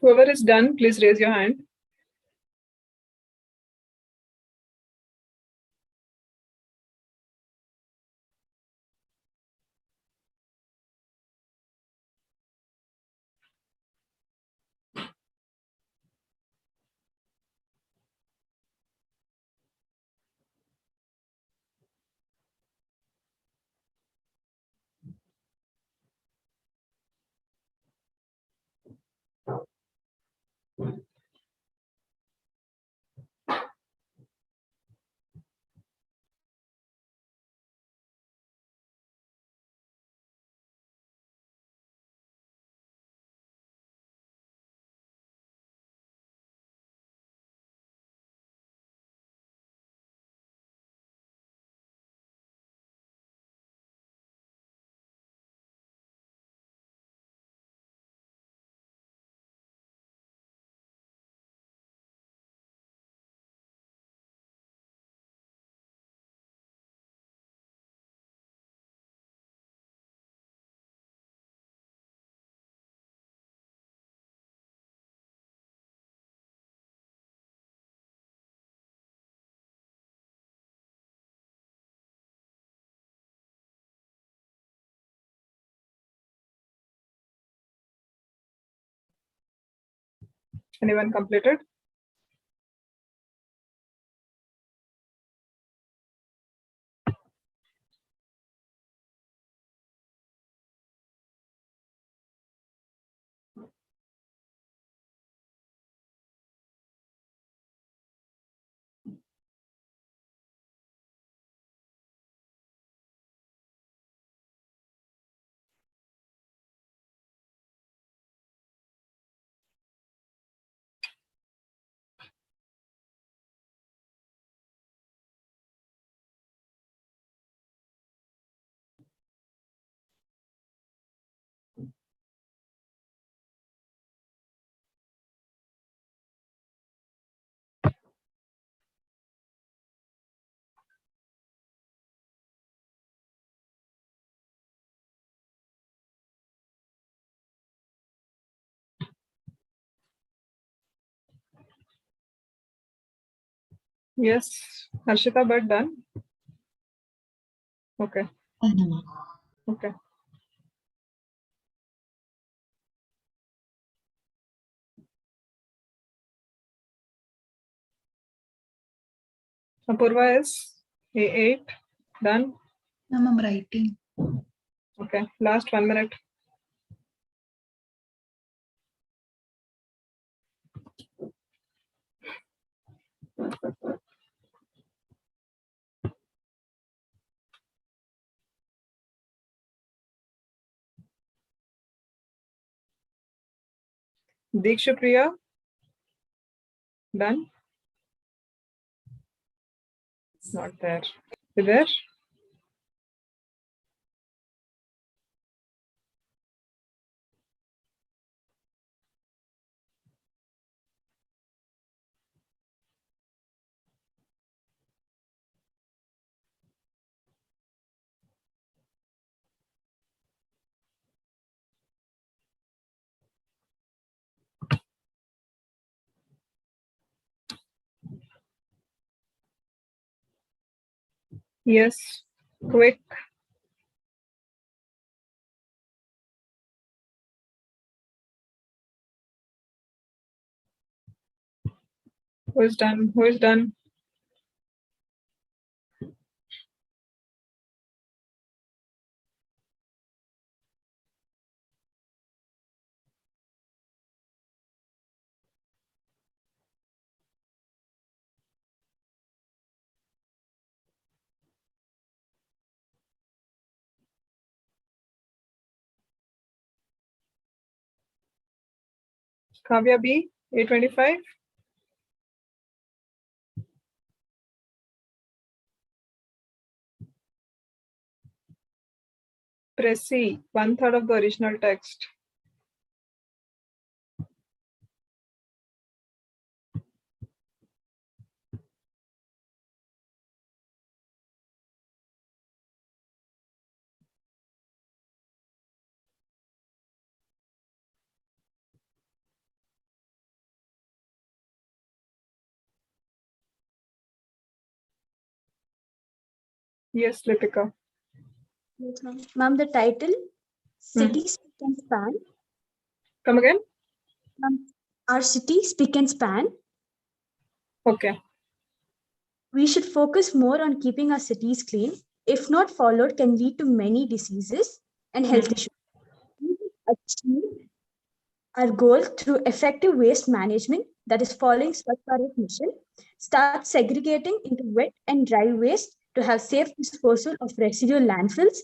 Whoever is done, please raise your hand. Anyone completed? Yes, Harshita, but done. Okay. Okay. Apurva is A8. Done. Ma'am, I'm writing. Okay. Last 1 minute. Diksha Priya. Done. Not there. You there? Yes. Quick. Who is done? Who is done? Kavya B, A25. Precis, 1/3 of the original text. Yes, Litika. Yes, ma'am. Ma'am, the title, City Speak and Span. Come again? Ma'am, our city speak and span. Okay. We should focus more on keeping our cities clean. If not followed, can lead to many diseases and health issues. We should achieve our goal through effective waste management, that is following Swachh Bharat mission. Start segregating into wet and dry waste to have safe disposal of residual landfills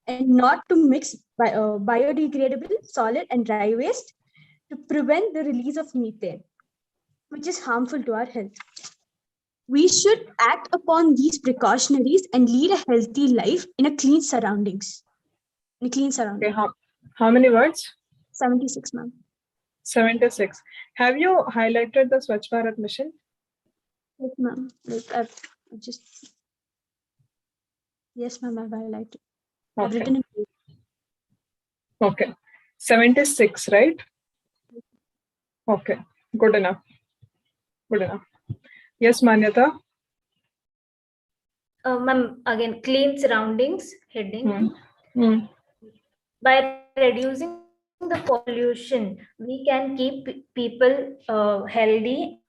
and not to mix biodegradable solid and dry waste to prevent the release of methane, which is harmful to our health. We should act upon these precautionaries and lead a healthy life in a clean surroundings. In a clean surrounding. Okay, how many words? 76, ma'am. 76. Have you highlighted the Swachh Bharat mission? Yes, ma'am. Yes, ma'am, I've highlighted. I've Okay. written it. Okay. 76, right? Okay. Good enough. Good enough. Yes, Manyata. Ma'am, again, clean surroundings heading. By reducing the pollution, we can keep people healthy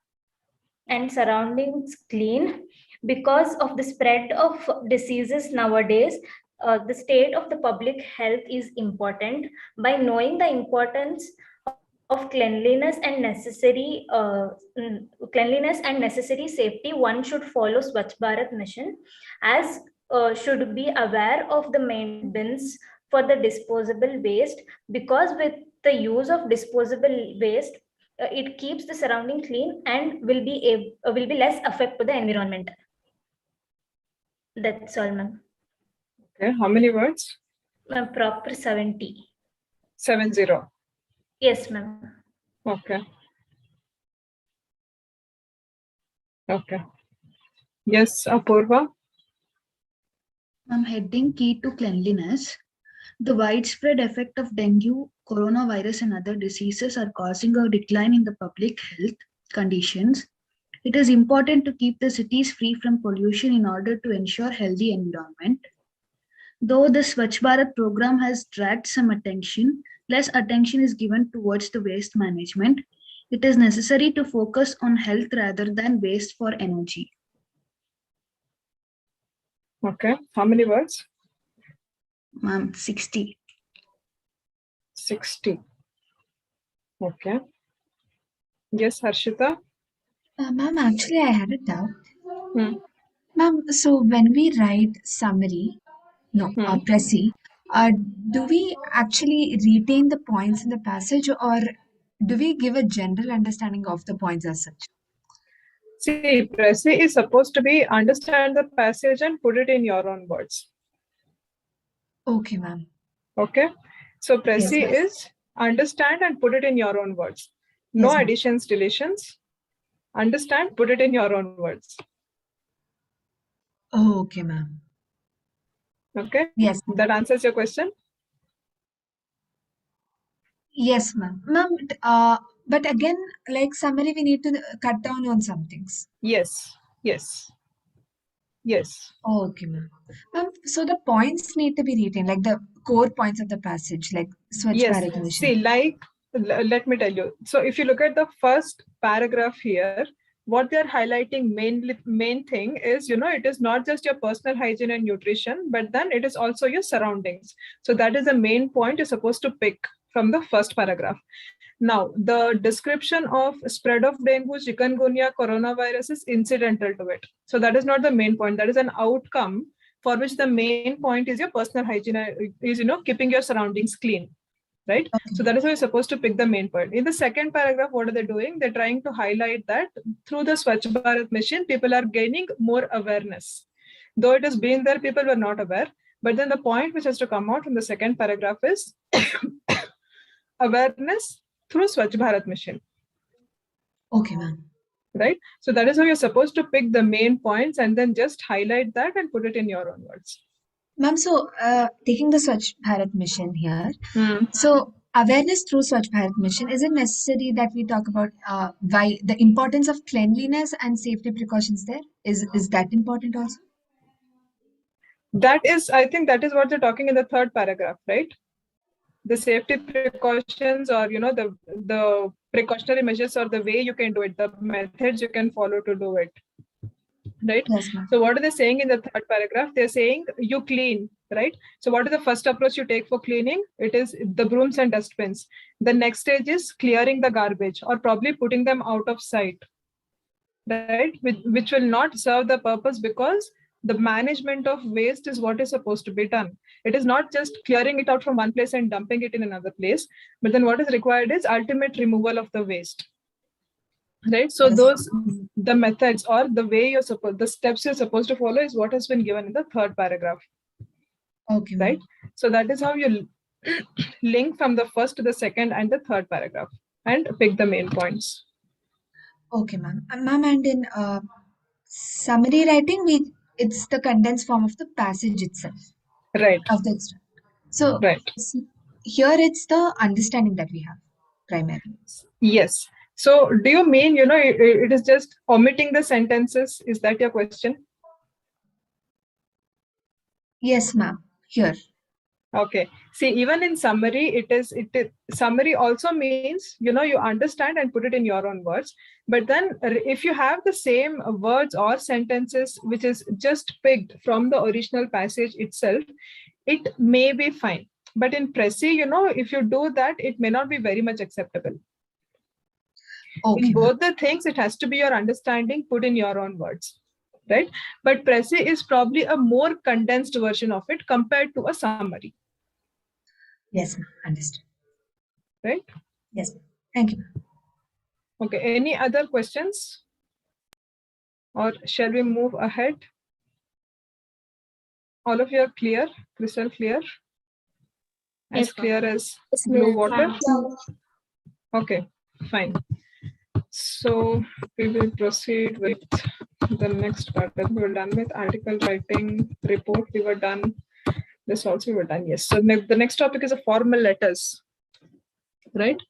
and surroundings clean. Because of the spread of diseases nowadays, the state of the public health is important. By knowing the importance of cleanliness and necessary safety, one should follow Swachh Bharat mission, as should be aware of the main bins for the disposable waste, because with the use of disposable waste, it keeps the surrounding clean and will be less affect to the environment. That's all, ma'am. Okay, how many words? Ma'am, proper 70. 70. Yes, ma'am. Okay. Okay. Yes, Apurva. I'm heading key to cleanliness. The widespread effect of dengue, coronavirus, and other diseases are causing a decline in the public health conditions. It is important to keep the cities free from pollution in order to ensure healthy environment. Though the Swachh Bharat program has dragged some attention, less attention is given towards the waste management. It is necessary to focus on health rather than waste for energy. Okay, how many words? Ma'am, 60. 60. Okay. Yes, Harshita. Ma'am, actually, I had a doubt. Ma'am, so when we write summary, Precis, do we actually retain the points in the passage, or do we give a general understanding of the points as such? See, Precis is supposed to be understand the passage and put it in your own words. Okay, ma'am. Okay. So Precis Yes, is understand and put it in your own words. No Yes, ma'am. additions, deletions. Understand, put it in your own words. Oh, okay, ma'am. Okay. Yes. That answers your question? Yes, ma'am. Ma'am, but again, like summary, we need to cut down on some things. Yes. Yes. Yes. Okay, ma'am. Ma'am, so the points need to be retained, like the core points of the passage, like Swachh Yes. Bharat mission. See, like, let me tell you. So if you look at the first paragraph here, what they're highlighting main thing is, it is not just your personal hygiene and nutrition, but then it is also your surroundings. So that is the main point you're supposed to pick from the first paragraph. Now, the description of spread of dengue, chikungunya, coronavirus is incidental to it. So that is not the main point. That is an outcome for which the main point is your personal hygiene, is, keeping your surroundings clean. Right? Okay. So that is why you're supposed to pick the main point. In the second paragraph, what are they doing? They're trying to highlight that through the Swachh Bharat mission, people are gaining more awareness. Though it has been there, people were not aware. But then the point which has to come out from the second paragraph is awareness through Swachh Bharat mission. Okay, ma'am. Right? So that is how you're supposed to pick the main points and then just highlight that and put it in your own words. Ma'am, so taking the Swachh Bharat mission here, so awareness through Swachh Bharat mission, is it necessary that we talk about why the importance of cleanliness and safety precautions there? Is that important also? That is, I think that is what they're talking in the third paragraph, right? The safety precautions, or the precautionary measures, or the way you can do it, the methods you can follow to do it, right? Yes, ma'am. So what are they saying in the third paragraph? They're saying you clean, right? So what is the first approach you take for cleaning? It is the brooms and dustbins. The next stage is clearing the garbage, or probably putting them out of sight, right? Which will not serve the purpose, because the management of waste is what is supposed to be done. It is not just clearing it out from one place and dumping it in another place, but then what is required is ultimate removal of the waste, right? So the methods, or the way the steps you're supposed to follow, is what has been given in the third paragraph. Okay. Right. So that is how you link from the first to the second and the third paragraph and pick the main points. Okay, ma'am. Ma'am, and in summary writing, it's the condensed form of the passage itself. Right. Of the extract. So, right. Here it's the understanding that we have primarily. Yes. So do you mean, it is just omitting the sentences? Is that your question? Yes, ma'am. Here. Okay. See, even in summary, summary also means, you understand and put it in your own words. But then if you have the same words or sentences, which is just picked from the original passage itself, it may be fine. But in Precis, if you do that, it may not be very much acceptable. Okay. In both the things, it has to be your understanding put in your own words, right? But Precis is probably a more condensed version of it compared to a summary. Yes, ma'am. Understood. Right? Yes, ma'am. Thank you. Okay. Any other questions? Or shall we move ahead? All of you are clear? Crystal clear? As clear as blue water? Okay, fine. So we will proceed with the next part. We were done with article writing, report, we were done. This also we were done, yes. So the next topic is a formal letters, right?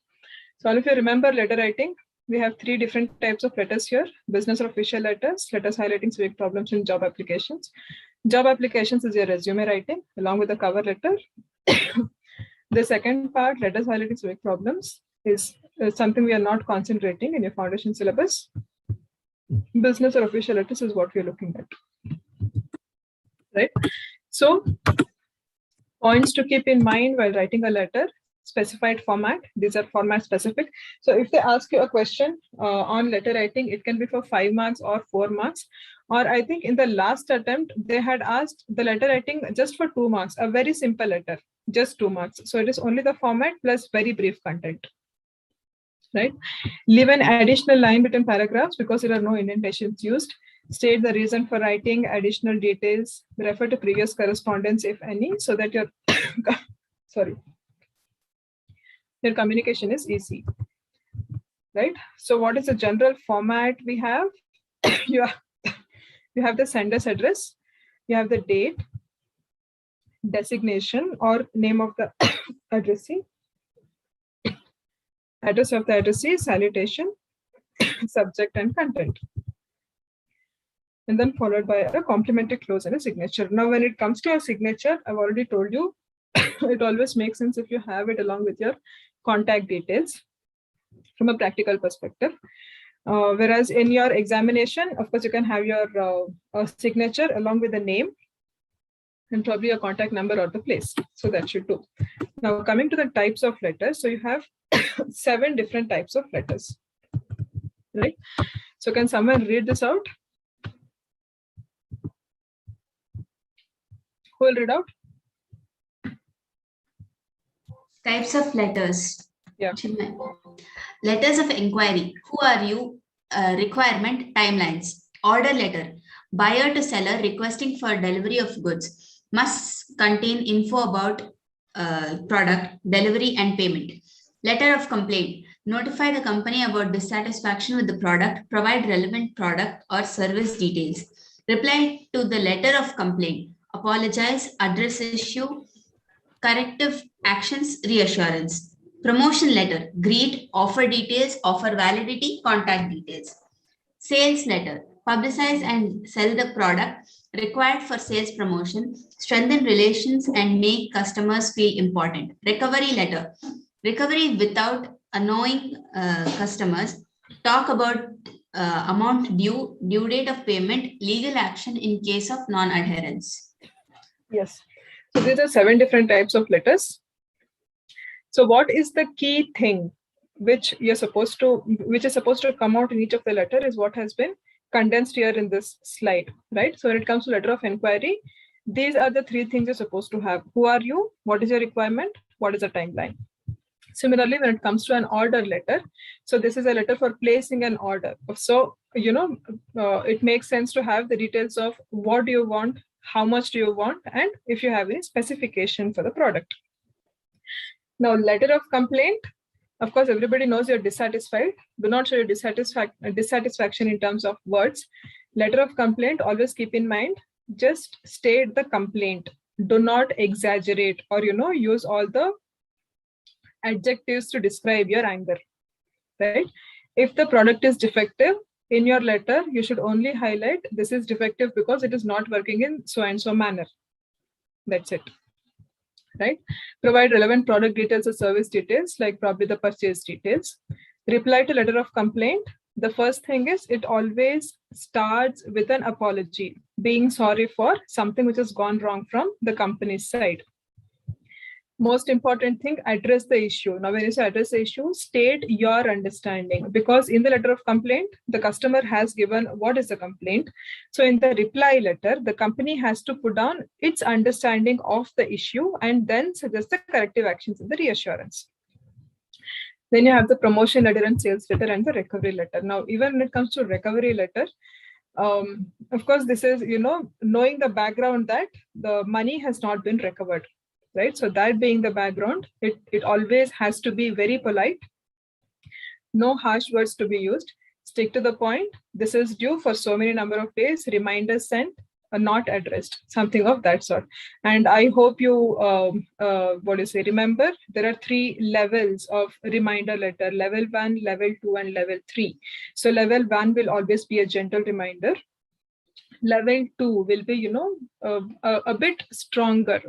So all of you remember letter writing. We have 3 different types of letters here: business or official letters, letters highlighting civic problems, and job applications. Job applications is your resume writing along with the cover letter. The second part, letters highlighting civic problems, is something we are not concentrating in your foundation syllabus. Business or official letters is what we are looking at, right? So points to keep in mind while writing a letter: specified format. These are format specific. So if they ask you a question on letter writing, it can be for 5 marks or 4 marks. Or I think in the last attempt, they had asked the letter writing just for 2 marks, a very simple letter, just 2 marks. So it is only the format plus very brief content, right? Leave an additional line between paragraphs because there are no indentations used. State the reason for writing, additional details, refer to previous correspondence if any, so that your your communication is easy, right? So what is the general format we have? You have the sender's address, you have the date, designation or name of the addressee, address of the addressee, salutation, subject and content. And then followed by a complimentary close and a signature. Now, when it comes to a signature, I've already told you, it always makes sense if you have it along with your contact details from a practical perspective. Whereas in your examination, of course, you can have your signature along with the name and probably your contact number or the place. So that should do. Now, coming to the types of letters. So you have 7 different types of letters, right? So can someone read this out? Who will read out? Types of letters. Yeah. Letters of inquiry. Who are you? Requirement, timelines. Order letter. Buyer to seller requesting for delivery of goods. Must contain info about product, delivery and payment. Letter of complaint. Notify the company about dissatisfaction with the product. Provide relevant product or service details. Reply to the letter of complaint. Apologize, address issue, corrective actions, reassurance. Promotion letter, greet, offer details, offer validity, contact details. Sales letter, publicize and sell the product, required for sales promotion, strengthen relations, and make customers feel important. Recovery letter. Recovery without annoying customers. Talk about amount due, due date of payment, legal action in case of non-adherence. Yes. So these are 7 different types of letters. So what is the key thing which is supposed to come out in each of the letter is what has been condensed here in this slide, right? So when it comes to letter of inquiry, these are the 3 things you're supposed to have. Who are you? What is your requirement? What is the timeline? Similarly, when it comes to an order letter, so this is a letter for placing an order. So, it makes sense to have the details of what do you want, how much do you want, and if you have any specification for the product. Now, letter of complaint, of course, everybody knows you're dissatisfied. Do not show your dissatisfaction in terms of words. Letter of complaint, always keep in mind, just state the complaint. Do not exaggerate or, use all the adjectives to describe your anger, right? If the product is defective, in your letter, you should only highlight this is defective because it is not working in so and so manner. That's it. Right? Provide relevant product details or service details, like probably the purchase details. Reply to letter of complaint. The first thing is it always starts with an apology, being sorry for something which has gone wrong from the company's side. Most important thing, address the issue. Now, when you say address the issue, state your understanding, because in the letter of complaint, the customer has given what is the complaint. So in the reply letter, the company has to put down its understanding of the issue and then suggest the corrective actions in the reassurance. Then you have the promotion letter and sales letter and the recovery letter. Now, even when it comes to recovery letter, of course, this is, knowing the background that the money has not been recovered. Right, so that being the background, it always has to be very polite. No harsh words to be used. Stick to the point. This is due for so many number of days. Reminders sent, not addressed. Something of that sort. And I hope you, remember there are 3 levels of reminder letter: level 1, level 2, and level 3. So level 1 will always be a gentle reminder. Level 2 will be, a bit stronger,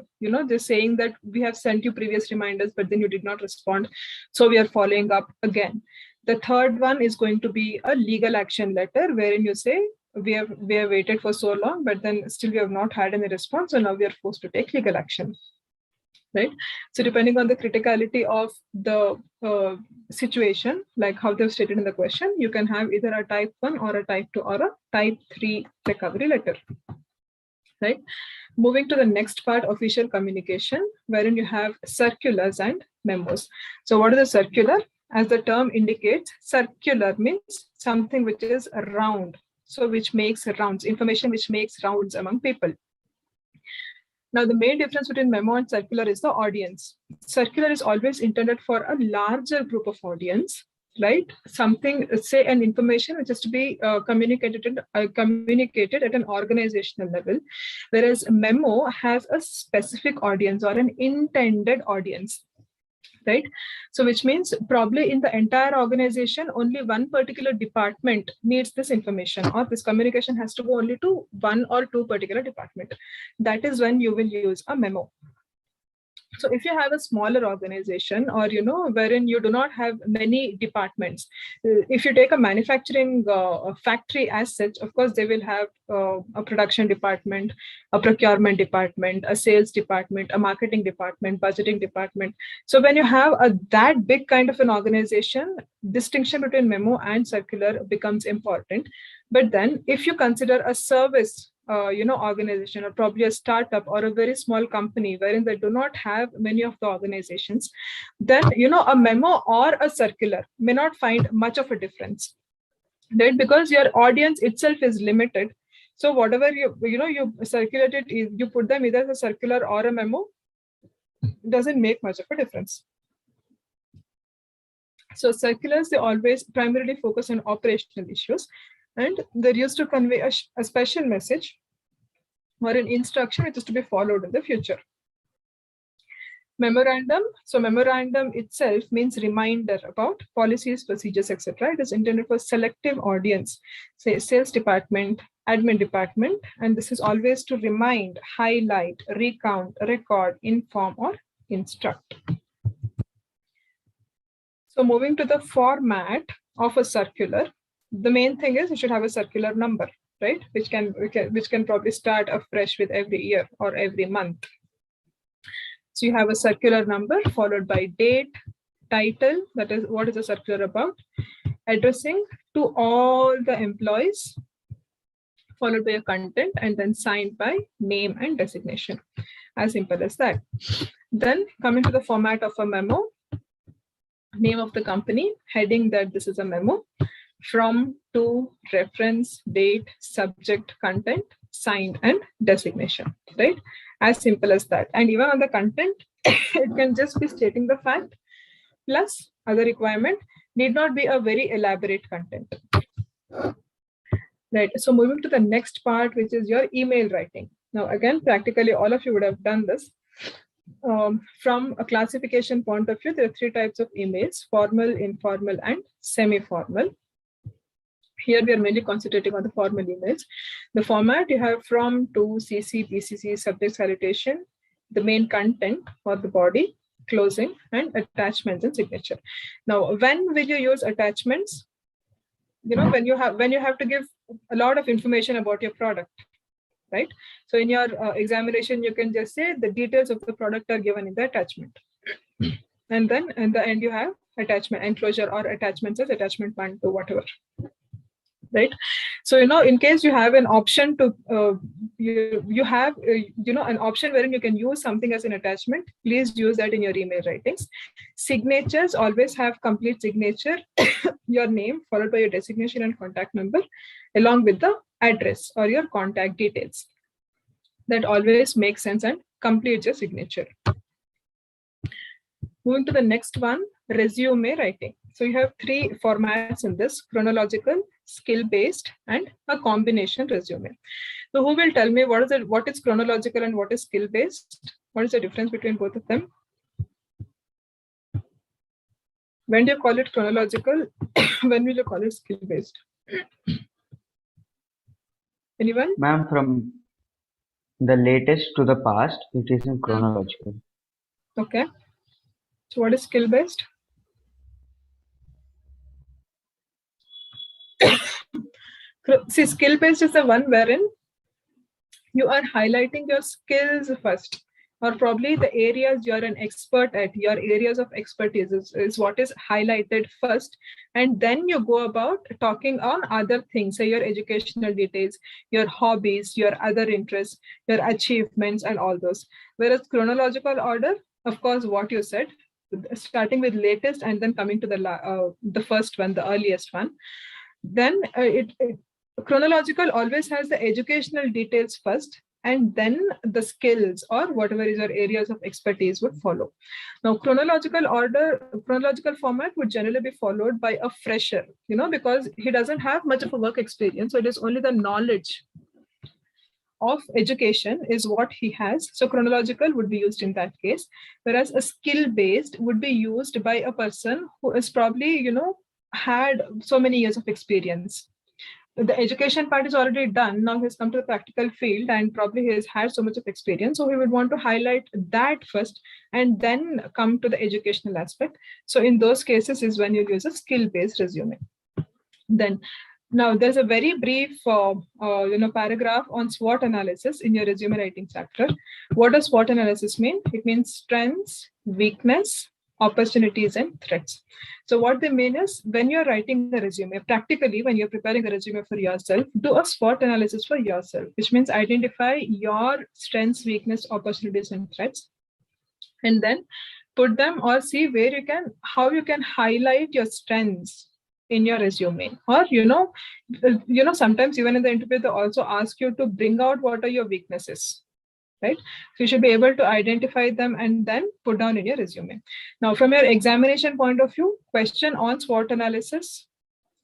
just saying that we have sent you previous reminders, but then you did not respond. So we are following up again. The third one is going to be a legal action letter, wherein you say, we have waited for so long, but then still we have not had any response. So now we are forced to take legal action. Right. So depending on the criticality of the situation, like how they've stated in the question, you can have either a type 1 or a type 2 or a type 3 recovery letter. Right. Moving to the next part, official communication, wherein you have circulars and memos. So what is a circular? As the term indicates, circular means something which is round. So which makes rounds, information which makes rounds among people. Now, the main difference between memo and circular is the audience. Circular is always intended for a larger group of audience, right? Something, say, an information which is to be communicated at an organizational level, whereas memo has a specific audience or an intended audience. Right? So which means probably in the entire organization, only one particular department needs this information, or this communication has to go only to 1 or 2 particular department. That is when you will use a memo. So if you have a smaller organization, or, wherein you do not have many departments, if you take a manufacturing factory as such, of course, they will have a production department, a procurement department, a sales department, a marketing department, budgeting department. So when you have that big kind of an organization, distinction between memo and circular becomes important. But then if you consider a service organization, or probably a startup or a very small company wherein they do not have many of the organizations, then, a memo or a circular may not find much of a difference, right? Because your audience itself is limited. So whatever you circulate it, you put them either as a circular or a memo, doesn't make much of a difference. So circulars, they always primarily focus on operational issues, and they're used to convey a special message or an instruction which is to be followed in the future. Memorandum. So memorandum itself means reminder about policies, procedures, etc. It is intended for selective audience, say sales department, admin department, and this is always to remind, highlight, recount, record, inform, or instruct. So moving to the format of a circular, the main thing is you should have a circular number, right? Which can probably start afresh with every year or every month. So you have a circular number followed by date, title, that is what is the circular about, addressing to all the employees, followed by a content, and then signed by name and designation. As simple as that. Then coming to the format of a memo, name of the company, heading that this is a memo, from, to, reference, date, subject, content, signed, and designation, right? As simple as that. And even on the content, it can just be stating the fact plus other requirement, need not be a very elaborate content. Right. So moving to the next part, which is your email writing. Now, again, practically all of you would have done this. From a classification point of view, there are 3 types of emails: formal, informal, and semi-formal. Here we are mainly concentrating on the formal emails. The format you have from, to, CC, BCC, subject salutation, the main content or the body, closing, and attachments and signature. Now, when will you use attachments? You know, when you have to give a lot of information about your product, right? So in your examination, you can just say the details of the product are given in the attachment. And then in the end, you have attachment enclosure or attachments as attachment 1 to whatever. Right. So, you know, in case you have an option to, you have, an option wherein you can use something as an attachment, please use that in your email writings. Signatures always have complete signature, your name followed by your designation and contact number, along with the address or your contact details. That always makes sense and completes your signature. Moving to the next one, resume writing. So you have 3 formats in this: chronological, skill-based, and a combination resume. So who will tell me what is chronological and what is skill-based? What is the difference between both of them? When do you call it chronological? When will you call it skill-based? Anyone? Ma'am, from the latest to the past, it is in chronological. Okay. So what is skill-based? See, skill-based is the one wherein you are highlighting your skills first, or probably the areas you're an expert at, your areas of expertise is what is highlighted first. And then you go about talking on other things, say your educational details, your hobbies, your other interests, your achievements, and all those. Whereas chronological order, of course, what you said, starting with latest and then coming to the first one, the earliest one. Then chronological always has the educational details first, and then the skills or whatever is your areas of expertise would follow. Now, chronological format would generally be followed by a fresher, because he doesn't have much of a work experience. So it is only the knowledge of education is what he has. So chronological would be used in that case, whereas a skill-based would be used by a person who is probably, had so many years of experience. The education part is already done. Now he's come to the practical field and probably he has had so much of experience. So he would want to highlight that first and then come to the educational aspect. So in those cases is when you use a skill-based resume. Then now there's a very brief paragraph on SWOT analysis in your resume writing chapter. What does SWOT analysis mean? It means strengths, weakness, opportunities, and threats. So what they mean is when you're writing a resume, practically when you're preparing a resume for yourself, do a SWOT analysis for yourself, which means identify your strengths, weakness, opportunities, and threats, and then put them or see how you can highlight your strengths in your resume. Or sometimes even in the interview they also ask you to bring out what are your weaknesses. Right? So you should be able to identify them and then put down in your resume. Now, from your examination point of view, question on SWOT analysis,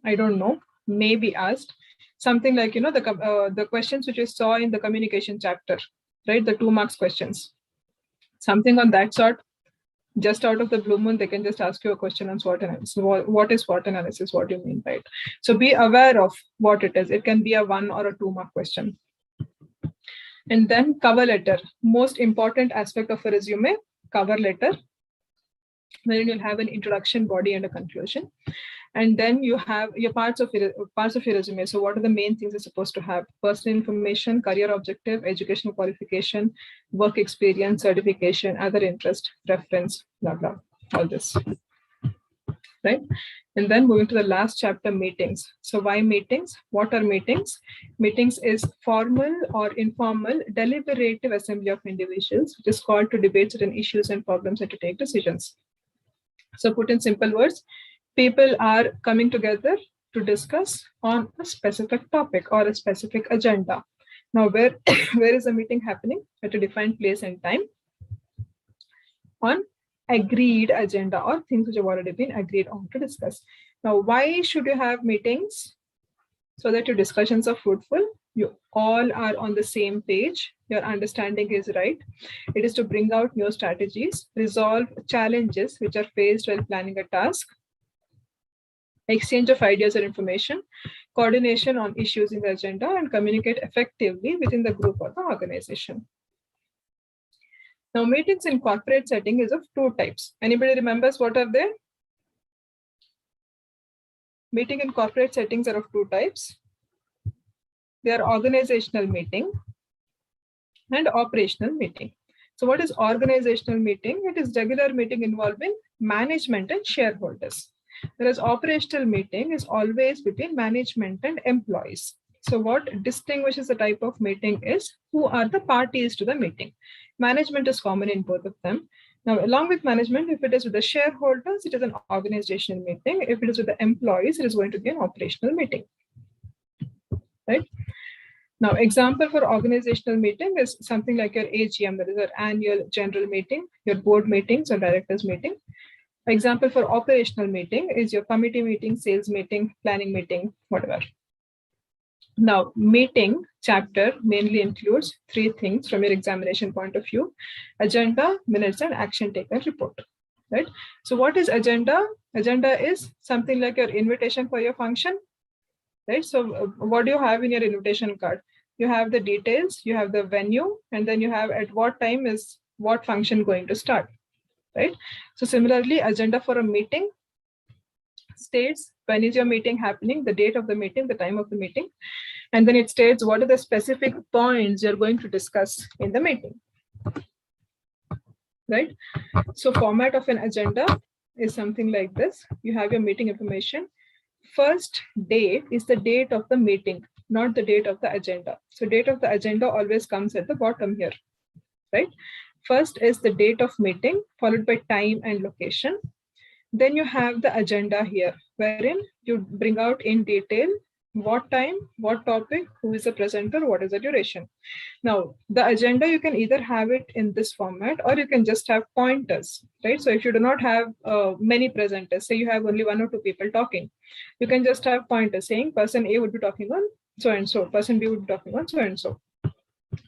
I don't know, may be asked. Something like, the questions which you saw in the communication chapter, right? The 2 marks questions. Something on that sort Just out of the blue moon, they can just ask you a question on SWOT analysis. What is SWOT analysis? What do you mean by it? So be aware of what it is. It can be a 1 or a 2 mark question. And then cover letter, most important aspect of a resume, cover letter, wherein you'll have an introduction, body, and a conclusion. And then you have your parts of your resume. So what are the main things you're supposed to have? Personal information, career objective, educational qualification, work experience, certification, other interest, reference, blah, blah, all this, right? And then moving to the last chapter, meetings. So why meetings? What are meetings? Meetings is formal or informal deliberative assembly of individuals, which is called to debate certain issues and problems and to take decisions. So put in simple words, people are coming together to discuss on a specific topic or a specific agenda. Now, where is the meeting happening? At a defined place and time on agreed agenda or things which have already been agreed on to discuss. Now, why should you have meetings? So that your discussions are fruitful, you all are on the same page, your understanding is right. It is to bring out new strategies, resolve challenges which are faced while planning a task, exchange of ideas or information, coordination on issues in the agenda, and communicate effectively within the group or the organization. Now, meetings in corporate setting is of 2 types. Anybody remembers what are they? Meeting in corporate settings are of 2 types. They are organizational meeting and operational meeting. So what is organizational meeting? It is regular meeting involving management and shareholders. Whereas operational meeting is always between management and employees. So what distinguishes the type of meeting is who are the parties to the meeting. Management is common in both of them. Now, along with management, if it is with the shareholders, it is an organizational meeting. If it is with the employees, it is going to be an operational meeting. Right? Now, example for organizational meeting is something like your AGM, that is your annual general meeting, your board meetings or directors meeting. Example for operational meeting is your committee meeting, sales meeting, planning meeting, whatever. Now, meeting chapter mainly includes 3 things from your examination point of view: agenda, minutes, and action taken report. Right? So what is agenda? Agenda is something like your invitation for your function. Right? So what do you have in your invitation card? You have the details, you have the venue, and then you have at what time is what function going to start. Right? So similarly, agenda for a meeting states when is your meeting happening, the date of the meeting, the time of the meeting, and then it states what are the specific points you're going to discuss in the meeting. Right? So format of an agenda is something like this. You have your meeting information. First date is the date of the meeting, not the date of the agenda. So date of the agenda always comes at the bottom here. Right? First is the date of meeting, followed by time and location. Then you have the agenda here, wherein you bring out in detail what time, what topic, who is the presenter, what is the duration. Now, the agenda, you can either have it in this format or you can just have pointers, right? So if you do not have many presenters, say you have only 1 or 2 people talking, you can just have pointers saying person A would be talking on so-and-so, person B would be talking on so-and-so.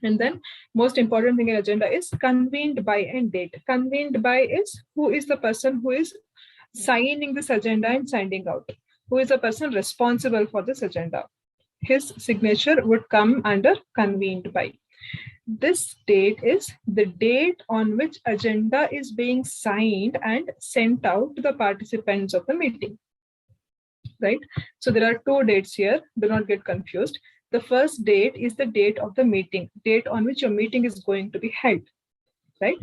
And then most important thing in agenda is convened by and date. Convened by is who is the person who is signing this agenda and signing out. Who is the person responsible for this agenda? His signature would come under convened by. This date is the date on which agenda is being signed and sent out to the participants of the meeting. Right? So there are 2 dates here. Do not get confused. The first date is the date of the meeting, date on which your meeting is going to be held. Right?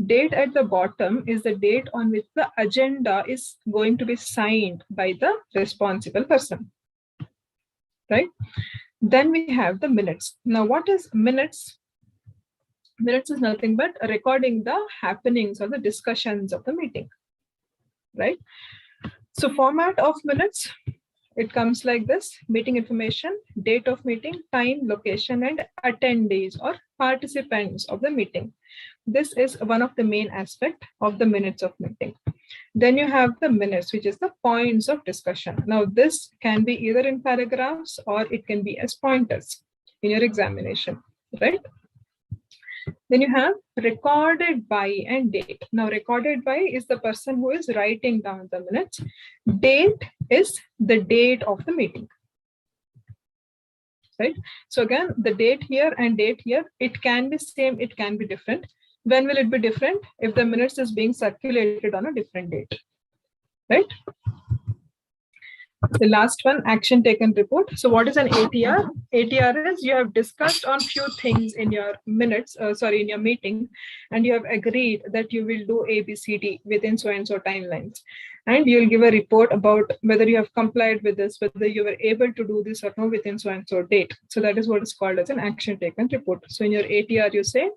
Date at the bottom is the date on which the agenda is going to be signed by the responsible person. Right? Then we have the minutes. Now, what is minutes? Minutes is nothing but recording the happenings or the discussions of the meeting. Right? So format of minutes, it comes like this: meeting information, date of meeting, time, location, and attendees or participants of the meeting. This is one of the main aspects of the minutes of meeting. Then you have the minutes, which is the points of discussion. Now, this can be either in paragraphs or it can be as pointers in your examination, right? Then you have recorded by and date. Now recorded by is the person who is writing down the minutes. Date is the date of the meeting. Right? So again, the date here and date here, it can be same, it can be different. When will it be different? If the minutes is being circulated on a different date. Right? The last one, action taken report. So what is an ATR? ATR is you have discussed on few things in your minutes, in your meeting, and you have agreed that you will do A, B, C, D within so and so timelines. And you'll give a report about whether you have complied with this, whether you were able to do this or no within so and so date. So that is what is called as an action taken report. So in your ATR, you say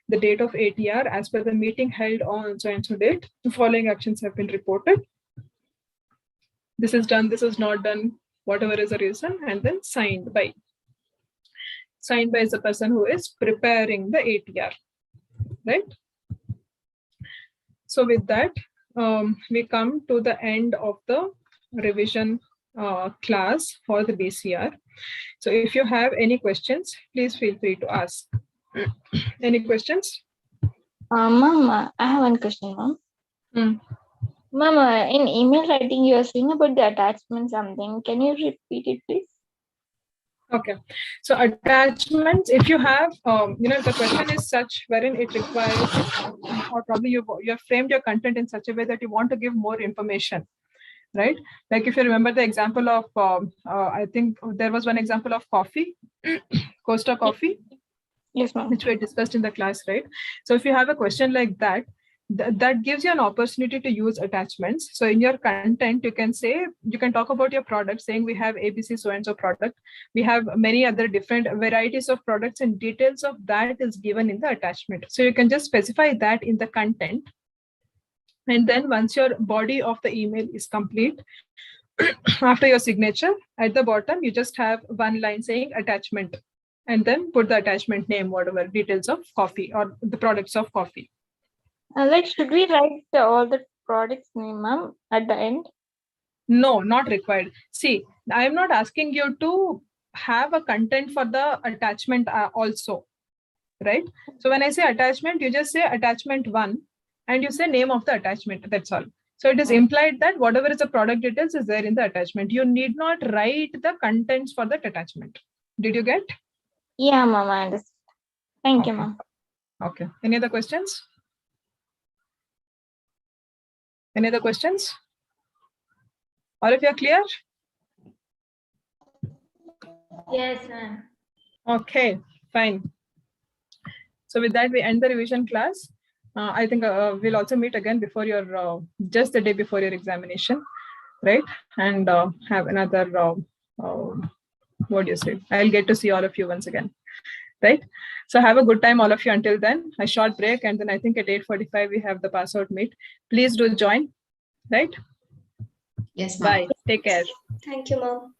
the date of ATR as per the meeting held on so and so date, the following actions have been reported. This is done, this is not done, whatever is the reason, and then signed by. Signed by is the person who is preparing the ATR, right? So with that, we come to the end of the revision class for the BCR. So if you have any questions, please feel free to ask. Any questions? Ma'am, I have one question, ma'am. Ma'am, in email writing, you are saying about the attachment something. Can you repeat it, please? Okay. So attachments, if you have, if the question is such wherein it requires, or probably you have framed your content in such a way that you want to give more information, right? Like if you remember the example of, I think there was one example of coffee, Costa coffee. Yes, ma'am. Which we discussed in the class, right? So if you have a question like that, that gives you an opportunity to use attachments. So in your content, you can say, you can talk about your product saying we have ABC so-and-so product. We have many other different varieties of products and details of that is given in the attachment. So you can just specify that in the content. And then once your body of the email is complete, after your signature, at the bottom, you just have one line saying attachment. And then put the attachment name, whatever, details of coffee or the products of coffee. Should we write all the products name, ma'am, at the end? No, not required. See, I am not asking you to have a content for the attachment also, right? So when I say attachment, you just say attachment 1 and you say name of the attachment. That's all. So it is implied that whatever is the product details is there in the attachment. You need not write the contents for that attachment. Did you get? Yeah, ma'am, I understand. Thank you, ma'am. Okay. Any other questions? Any other questions? All of you are clear? Yes, ma'am. Okay, fine. So with that, we end the revision class. I think we'll also meet again before your, just the day before your examination, right? And have another, what do you say? I'll get to see all of you once again, right? So have a good time, all of you, until then. A short break, and then I think at 8:45 we have the pass out meet. Please do join, right? Yes, ma'am. Bye. Take care. Thank you, ma'am.